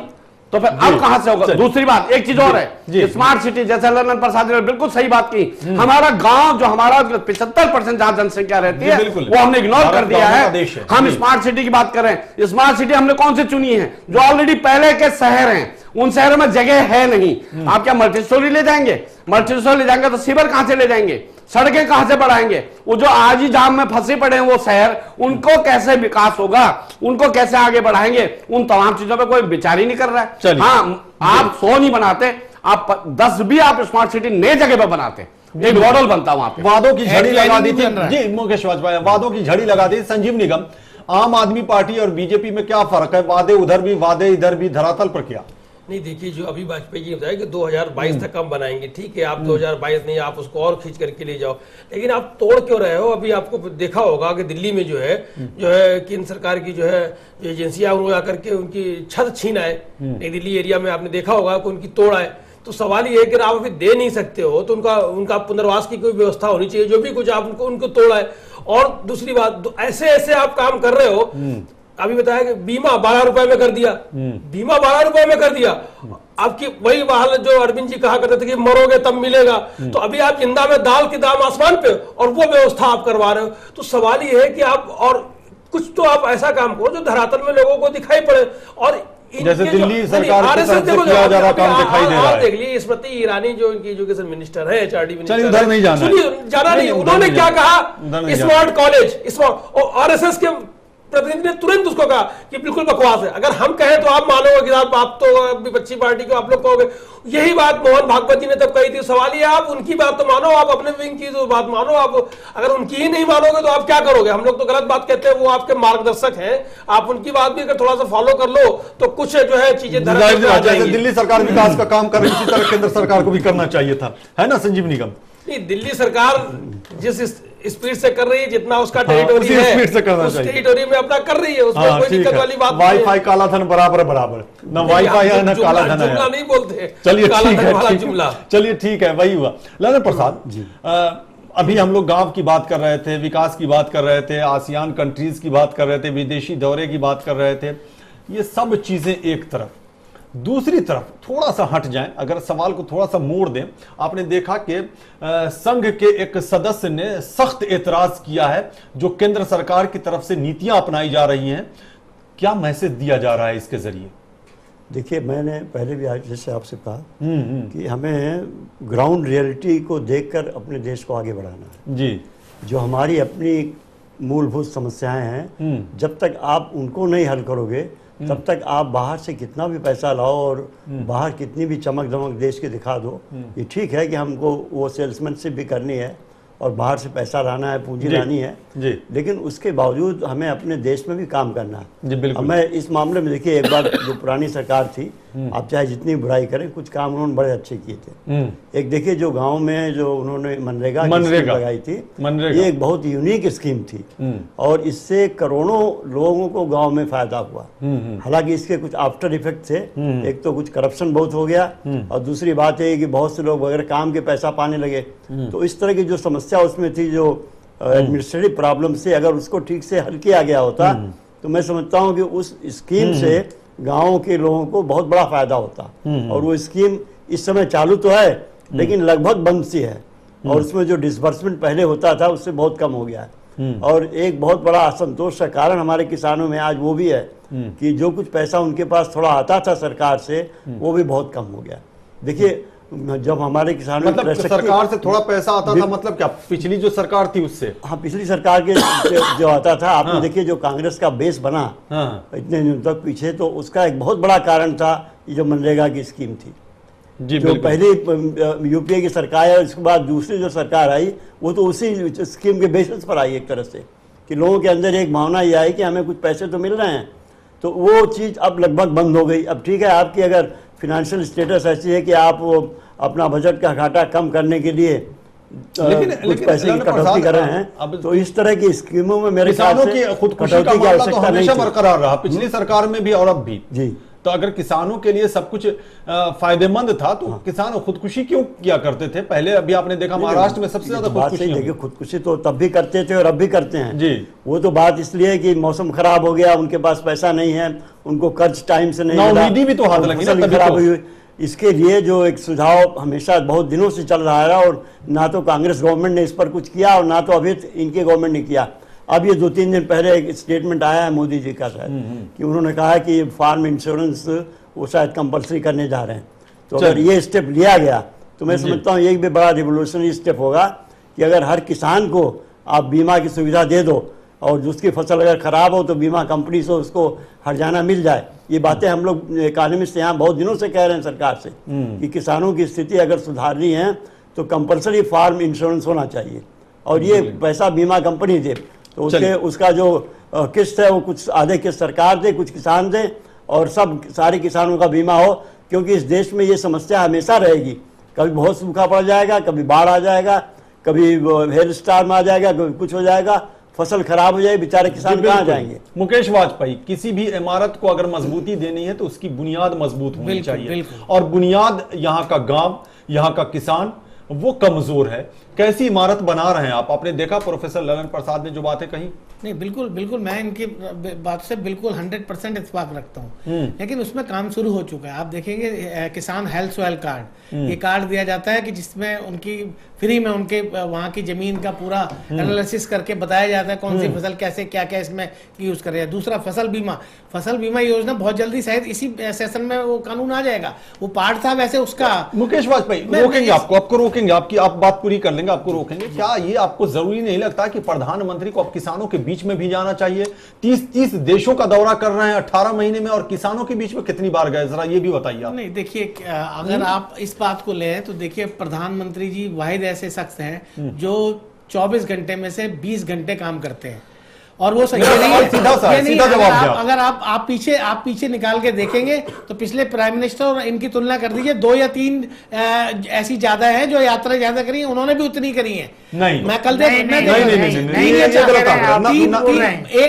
तो फिर अब कहां से होगा? दूसरी बात, एक चीज और है, स्मार्ट सिटी, जैसे ललन प्रसाद ने बिल्कुल सही बात की, हमारा गांव जो हमारा 75% जहां जनसंख्या रहती है वो हमने इग्नोर कर दिया है। हम स्मार्ट सिटी की बात कर रहे हैं। स्मार्ट सिटी हमने कौन सी चुनी है? जो ऑलरेडी पहले के शहर हैं, उन शहरों में जगह है नहीं। आप क्या मल्टी स्टोरी ले जाएंगे? मल्टी स्टोरी ले जाएंगे तो सीवर कहां से ले जाएंगे? सड़कें कहां से बढ़ाएंगे? वो जो आज ही जाम में फंसे पड़े हैं वो शहर, उनको कैसे विकास होगा? उनको कैसे आगे बढ़ाएंगे? उन तमाम चीजों पे कोई विचार ही नहीं कर रहा है। हाँ, आप 100 नहीं बनाते, आप 10 भी आप स्मार्ट सिटी नए जगह पर बनाते, एक मॉडल बनता वहां पे। वादों की झड़ी लगा दी थी जी मुकेश वाजपेयी, वादों की झड़ी लगा दी। संजीव निगम, आम आदमी पार्टी और बीजेपी में क्या फर्क है? वादे उधर भी, वादे इधर भी, धरातल पर क्या? नहीं देखिए, जो अभी वाजपेयी जी बताया कि 2022 तक हम बनाएंगे, ठीक है, आप 2022 नहीं, आप उसको और खींच करके ले जाओ, लेकिन आप तोड़ क्यों रहे हो? अभी आपको देखा होगा कि दिल्ली में जो है केंद्र सरकार की जो एजेंसियां उनको आकर के उनकी छत छीन आए, नई दिल्ली एरिया में आपने देखा होगा कि उनकी तोड़ आए। तो सवाल ये है कि आप अभी दे नहीं सकते हो, तो उनका पुनर्वास की कोई व्यवस्था होनी चाहिए, जो भी कुछ आप उनको तोड़ आए। और दूसरी बात, ऐसे आप काम कर रहे हो। अभी बताया कि बीमा 12 रुपए में कर दिया, बीमा 12 रुपए में कर दिया। आपकी वही हाल जो अरविंद जी कहा करते थे कि मरोगे तब मिलेगा, तो अभी आप जिंदा में दाल के दाम आसमान पे, और वो व्यवस्था आप करवा रहे हो। तो सवाल ये है कि आप और कुछ तो आप ऐसा काम करो जो धरातल में लोगों को दिखाई पड़े। और जैसे दिल्ली सरकार की तरफ से किया जा रहा काम दिखाई दे रहा है। देख लीजिए स्मृति ईरानी जो इनकी एजुकेशन मिनिस्टर है, HRD मिनिस्टर, उधर नहीं जाना, सुनिए जाना नहीं, उन्होंने क्या कहा? स्मार्ट कॉलेज, स्मार्ट, और RSS के प्रतिनिधि ने तुरंत उसको कहा कि बिल्कुल बकवास है। अगर हम कहें तो आप मानोगे कि आप तो विपक्षी पार्टी को आप लोग कहोगे। यही बात मोहन भागवत जी ने तब कही थी। सवाल ये, आप उनकी बात तो मानो, आप अपने विंग की जो बात मानो। आप अगर उनकी ही नहीं मानोगे तो आप क्या करोगे? हम लोग तो गलत बात कहते हैं, वो आपके मार्गदर्शक हैं, आप उनकी बात भी अगर थोड़ा सा फॉलो कर लो तो कुछ जो है चीजें दिल्ली सरकार विकास का काम कर रही है, इसी तरह केंद्र सरकार को भी करना चाहिए था, है ना संजीव निगम? नहीं, दिल्ली सरकार जिस स्पीड से कर रही है, जितना उसका टेरिटोरी है, स्पीड से करना उस चाहिए। टेरिटोरी में अपना कर रही है, उसमें कोई दिक्कत वाली बात नहीं है। वाईफाई काला धन बराबर ना वाईफाई है ना काला धन है। जुमला नहीं बोलते, चलिए ठीक है, चलिए ठीक है, वही हुआ। ललन प्रसाद, अभी हम लोग गांव की बात कर रहे थे, विकास की बात कर रहे थे, आसियान कंट्रीज की बात कर रहे थे, विदेशी दौरे की बात कर रहे थे। ये सब चीजें एक तरफ, दूसरी तरफ थोड़ा सा हट जाएं, अगर सवाल को थोड़ा सा मोड़ दें। आपने देखा कि संघ के एक सदस्य ने सख्त एतराज किया है जो केंद्र सरकार की तरफ से नीतियां अपनाई जा रही हैं। क्या मैसेज दिया जा रहा है इसके जरिए? देखिए, मैंने पहले भी आज जैसे आपसे कहा कि हमें ग्राउंड रियलिटी को देखकर अपने देश को आगे बढ़ाना है जी। जो हमारी अपनी मूलभूत समस्याएं हैं, जब तक आप उनको नहीं हल करोगे तब तक आप बाहर से कितना भी पैसा लाओ और बाहर कितनी भी चमक दमक देश के दिखा दो। ये ठीक है कि हमको वो सेल्समैनशिप भी करनी है और बाहर से पैसा लाना है, पूंजी लानी है जी, लेकिन उसके बावजूद हमें अपने देश में भी काम करना है जी। बिल्कुल। मैं इस मामले में देखिए, एक बार जो पुरानी सरकार थी, आप चाहे जितनी बुराई करें, कुछ काम उन्होंने बड़े अच्छे किए थे। एक देखिए, जो गांव में जो उन्होंने मनरेगा लगाई थी, ये एक बहुत यूनिक स्कीम थी और इससे करोड़ों लोगों को गांव में फायदा हुआ। हालांकि इसके कुछ आफ्टर इफेक्ट थे। एक तो कुछ करप्शन बहुत हो गया और दूसरी बात है कि बहुत से लोग बगैर काम के पैसा पाने लगे। तो इस तरह की जो समस्या उसमें थी, जो एडमिनिस्ट्रेटिव प्रॉब्लम से, अगर उसको ठीक से हल किया गया होता तो मैं समझता हूं कि उस स्कीम से गांव के लोगों को बहुत बड़ा फायदा होता। और वो स्कीम इस समय चालू तो है लेकिन लगभग बंद सी है और उसमें जो डिसबर्समेंट पहले होता था उससे बहुत कम हो गया है। और एक बहुत बड़ा असंतोष का कारण हमारे किसानों में आज वो भी है कि जो कुछ पैसा उनके पास थोड़ा आता था सरकार से, वो भी बहुत कम हो गया। देखिए, जब हमारे किसानों मतलब सरकार से थोड़ा पैसा आता था, मतलब क्या पिछली जो सरकार थी उससे? हाँ, पिछली सरकार के जो आता था। आपने देखिए, जो कांग्रेस का बेस बना इतने दिनों तक पीछे, तो उसका एक बहुत बड़ा कारण था ये जो मनरेगा की स्कीम थी जी। जो पहली UPA की सरकार है, उसके बाद दूसरी जो सरकार आई वो तो उसी स्कीम के बेसिस पर आई, एक तरह से कि लोगों के अंदर एक भावना ये आई कि हमें कुछ पैसे तो मिल रहे हैं। तो वो चीज़ अब लगभग बंद हो गई। अब ठीक है, आपकी अगर फिनेंशियल स्टेटस ऐसी है कि आप अपना बजट का घाटा कम करने के लिए कुछ पैसे की कटौती कर रहे हैं, तो इस तरह की स्कीमों में मेरे ख्याल से खुदकुशी का मामला तो हमेशा बरकरार रहा, पिछली सरकार में भी और अब भी जी। तो अगर किसानों के लिए सब कुछ फायदेमंद था तो किसान खुदकुशी क्यों किया करते थे पहले? अभी आपने देखा महाराष्ट्र में सबसे ज्यादा खुदकुशी। देखिए, खुदकुशी तो तब भी करते थे और अब भी करते हैं जी। वो तो बात इसलिए है कि मौसम खराब हो गया, उनके पास पैसा नहीं है, उनको कर्ज टाइम से नहीं मिला, भी तो हाथ लगी ना, फसल खराब हुई। इसके लिए जो एक सुझाव हमेशा बहुत दिनों से चल रहा है और ना तो कांग्रेस गवर्नमेंट ने इस पर कुछ किया और ना तो अभी इनकी गवर्नमेंट ने किया। अब ये 2-3 दिन पहले एक स्टेटमेंट आया है मोदी जी का शायद कि उन्होंने कहा है कि फार्म इंश्योरेंस वो शायद कंपलसरी करने जा रहे हैं। तो अगर ये स्टेप लिया गया तो मैं समझता हूँ ये भी बड़ा रिवोल्यूशनरी स्टेप होगा कि अगर हर किसान को आप बीमा की सुविधा दे दो और उसकी फसल अगर खराब हो तो बीमा कंपनी से उसको हर्जाना मिल जाए। ये बातें हम लोग इकोनॉमिस्ट यहाँ बहुत दिनों से कह रहे हैं सरकार से कि किसानों की स्थिति अगर सुधारनी है तो कंपलसरी फार्म इंश्योरेंस होना चाहिए और ये पैसा बीमा कंपनी दे। तो उसके उसका जो किस्त है वो कुछ आधे किस्त सरकार दे, कुछ किसान दे और सब सारे किसानों का बीमा हो, क्योंकि इस देश में ये समस्या हमेशा रहेगी। कभी बहुत सूखा पड़ जाएगा, कभी बाढ़ आ जाएगा, कभी हेल स्टार्म आ जाएगा, कभी कुछ हो जाएगा, फसल खराब हो जाए, बेचारे किसान कहाँ जाएंगे? मुकेश वाजपेयी, किसी भी इमारत को अगर मजबूती देनी है तो उसकी बुनियाद मजबूत होनी चाहिए और बुनियाद यहाँ का गांव, यहाँ का किसान वो कमजोर है। कैसी इमारत बना रहे हैं आप? आपने देखा प्रोफेसर ललन प्रसाद ने जो बातें कही? नहीं, बिल्कुल बिल्कुल मैं इनकी बात से बिल्कुल 100% इत्तेफाक रखता हूँ, लेकिन उसमें काम शुरू हो चुका है। आप देखेंगे किसान हेल्थ सॉइल कार्ड, ये कार्ड दिया जाता है कि जिसमें उनकी फ्री में उनके वहाँ की जमीन का पूरा एनालिसिस करके बताया जाता है कौन सी फसल कैसे क्या क्या इसमें यूज करे। दूसरा फसल बीमा योजना बहुत जल्दी शायद इसी सेशन में वो कानून आ जाएगा। वो पार्ट था वैसे उसका। मुकेश वाजपेयी, रोकेंगे आपको रोकेंगे, आपकी आप बात पूरी कर लेंगे, आपको रोकेंगे। क्या ये आपको जरूरी नहीं लगता कि प्रधानमंत्री को अब किसानों के बीच में भी जाना चाहिए? 30 देशों का दौरा कर रहे हैं 18 महीने में और किसानों के बीच में कितनी बार गए, जरा ये भी बताइए आप। नहीं, देखिए अगर आप इस बात को ले तो देखिए प्रधानमंत्री जी वाहिद ऐसे शख्स हैं जो 24 घंटे में से 20 घंटे काम करते हैं और वो सही नहीं। अगर आप पीछे निकाल के देखेंगे तो पिछले प्राइम मिनिस्टर और इनकी तुलना कर दीजिए, 2 या 3 ऐसी ज्यादा है जो यात्रा ज्यादा करी है, उन्होंने भी उतनी करी है। नहीं, मैं कल देख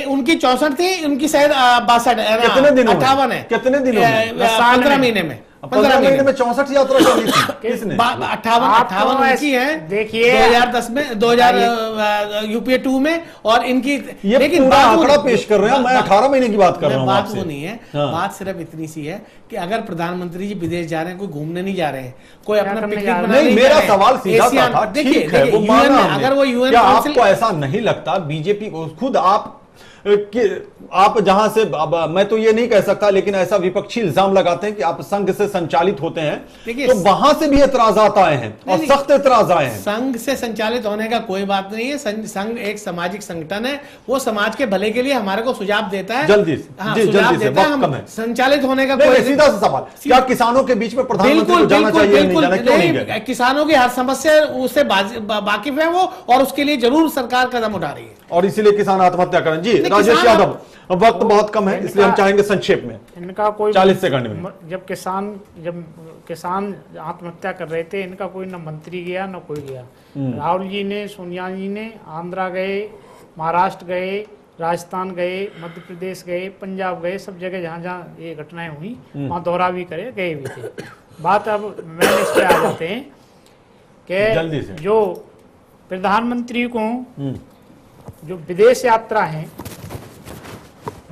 उनकी 64 थी, उनकी शायद 62 58 है। कितने दिनों? 15 महीने में 15 महीने में 64 यात्रा कर ली थी किसने? 58 उनकी है। देखिए 2010 में 2000 यूपीए 2 में और इनकी, लेकिन पूरा आंकड़ा पेश कर रहे हैं। मैं 18 महीने की बात कर रहा हूं। बात वो नहीं है, बात सिर्फ इतनी सी है कि अगर प्रधानमंत्री जी विदेश जा रहे हैं, कोई घूमने नहीं जा रहे हैं, कोई अपना पिकनिक मनाने नहीं, मेरा सवाल सीधा सा था। ठीक है, वो माना हमने। अगर वो यूएन, क्या आपको ऐसा नहीं लगता बीजेपी को खुद आप जहां से, मैं तो ये नहीं कह सकता, लेकिन ऐसा विपक्षी इल्जाम लगाते हैं कि आप संघ से संचालित होते हैं, तो वहां से भी एतराजात आए हैं और सख्त एतराज आए हैं। संघ से संचालित होने का कोई बात नहीं है। संघ एक सामाजिक संगठन है, वो समाज के भले के लिए हमारे को सुझाव देता है। जल्दी से वक्त कम है। संचालित होने का कोई सीधा सा सवाल, क्या किसानों के बीच में प्रधानमंत्री को जाना चाहिए नहीं जाना? क्यों नहीं गए? किसानों की हर समस्या उससे वाकिफ है वो, और उसके लिए जरूर सरकार कदम उठा रही है और इसीलिए किसान आत्महत्या करें। जी राजेश यादव, वक्त बहुत कम है इसलिए हम चाहेंगे संक्षेप में, इनका कोई 40 सेकंड में। जब किसान आत्महत्या कर रहे थे, इनका कोई न मंत्री गया न कोई गया। राहुल जी ने, सोनिया जी ने आंध्रा गए, महाराष्ट्र गए, राजस्थान गए, मध्य प्रदेश गए, पंजाब गए, सब जगह जहाँ जहाँ ये घटनाएं हुई वहाँ दौरा भी करे, गए भी थे। बात अब मैंने इस पे आ जाते हैं कि जो प्रधानमंत्री को जो विदेश यात्रा है,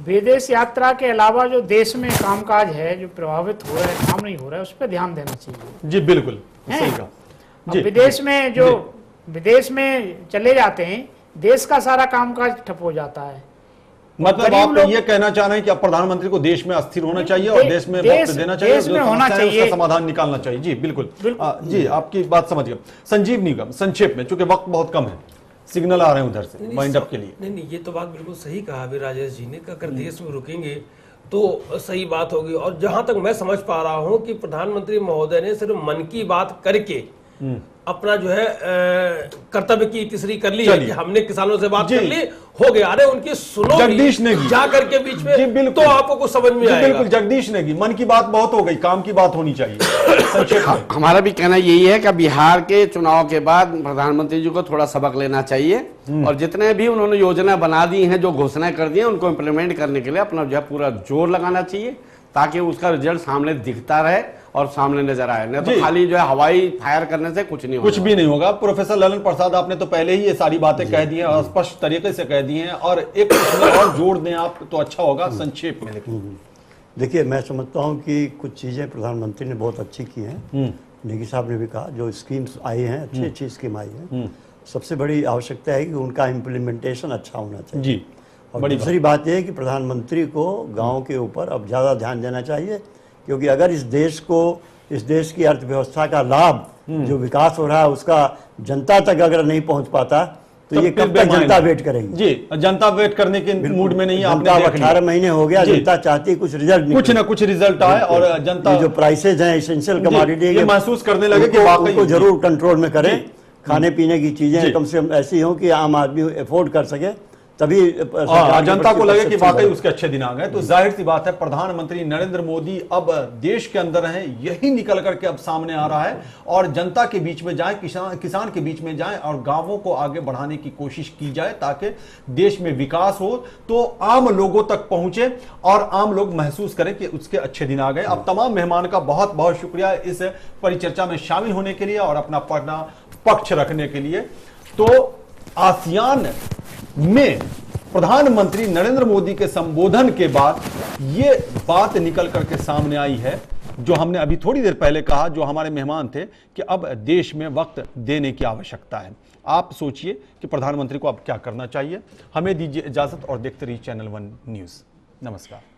विदेश यात्रा के अलावा जो देश में कामकाज है, जो प्रभावित हो रहा है, काम नहीं हो रहा है, उस पर ध्यान देना चाहिए। जी बिल्कुल सही कहा। विदेश में जो विदेश में चले जाते हैं, देश का सारा कामकाज ठप हो जाता है। मतलब आप ये कहना चाह रहे हैं कि अब प्रधानमंत्री को देश में अस्थिर होना चाहिए और देश में वक्त देना चाहिए, देश में होना चाहिए, उसका समाधान निकालना चाहिए। जी बिल्कुल जी, आपकी बात समझ गया। संजीव निगम, संक्षेप में, चूंकि वक्त बहुत कम है, सिग्नल आ रहे हैं उधर से वाइंड अप के लिए। नहीं, ये तो बात बिल्कुल सही कहा अभी राजेश जी ने, अगर देश में रुकेंगे तो सही बात होगी। और जहां तक मैं समझ पा रहा हूं कि प्रधानमंत्री महोदय ने सिर्फ मन की बात करके अपना जो है कर्तव्य की तीसरी कर ली है कि हमने किसानों से बात कर ली, हो गया। अरे उनकी सुनो जगदीश ने जा करके बीच में, तो आपको कुछ समझ में आएगा। बिल्कुल जगदीश ने मन की बात बहुत हो गई, काम की बात होनी चाहिए। हमारा भी कहना यही है कि बिहार के चुनाव के बाद प्रधानमंत्री जी को थोड़ा सबक लेना चाहिए और जितने भी उन्होंने योजना बना दी हैं, जो घोषणा कर दी है, उनको इम्प्लीमेंट करने के लिए अपना जो है पूरा जोर लगाना चाहिए, ताकि उसका रिजल्ट सामने दिखता रहे और सामने नजर आए। नहीं तो खाली जो है हवाई फायर करने से कुछ नहीं होगा, कुछ भी नहीं होगा। प्रोफेसर ललन प्रसाद, आपने तो पहले ही ये सारी बातें कह दी हैं और स्पष्ट तरीके से कह दी हैं, और एक उसमें और जोड़ दें आप तो अच्छा होगा, संक्षेप में लिखें। देखिए, मैं समझता हूँ कि कुछ चीज़ें प्रधानमंत्री ने बहुत अच्छी की हैं। नेगी साहब ने भी कहा, जो स्कीम्स आई हैं अच्छी अच्छी स्कीम आई हैं। सबसे बड़ी आवश्यकता है कि उनका इम्प्लीमेंटेशन अच्छा होना चाहिए जी। और दूसरी बात यह है कि प्रधानमंत्री को गाँव के ऊपर अब ज़्यादा ध्यान देना चाहिए, क्योंकि अगर इस देश की अर्थव्यवस्था का लाभ जो विकास हो रहा है उसका जनता तक अगर नहीं पहुंच पाता तो ये कब तक जनता वेट करेगी जी। जनता वेट करने के मूड में नहीं है। आपने 18 महीने हो गया, जनता चाहती है कुछ रिजल्ट, कुछ ना कुछ रिजल्ट आए, और जनता जो प्राइसेज हैं एसेंशियल कमोडिटी ये महसूस करने लगे कि वाकई उनको जरूर कंट्रोल में करें। खाने पीने की चीजें कम से कम ऐसी हो कि आम आदमी अफोर्ड कर सके, तभी जनता को लगे कि वाकई उसके अच्छे दिन आ गए। तो जाहिर सी बात है, प्रधानमंत्री नरेंद्र मोदी अब देश के अंदर हैं, यही निकल करके अब सामने आ रहा है, और जनता के बीच में जाए, किसान के बीच में जाए, और गांवों को आगे बढ़ाने की कोशिश की जाए ताकि देश में विकास हो, तो आम लोगों तक पहुंचे और आम लोग महसूस करें कि उसके अच्छे दिन आ गए। अब तमाम मेहमान का बहुत बहुत शुक्रिया इस परिचर्चा में शामिल होने के लिए और अपना पक्ष रखने के लिए। तो आसियान में प्रधानमंत्री नरेंद्र मोदी के संबोधन के बाद ये बात निकल करके सामने आई है, जो हमने अभी थोड़ी देर पहले कहा, जो हमारे मेहमान थे, कि अब देश में वक्त देने की आवश्यकता है। आप सोचिए कि प्रधानमंत्री को अब क्या करना चाहिए। हमें दीजिए इजाजत और देखते रहिए चैनल 1 न्यूज़। नमस्कार।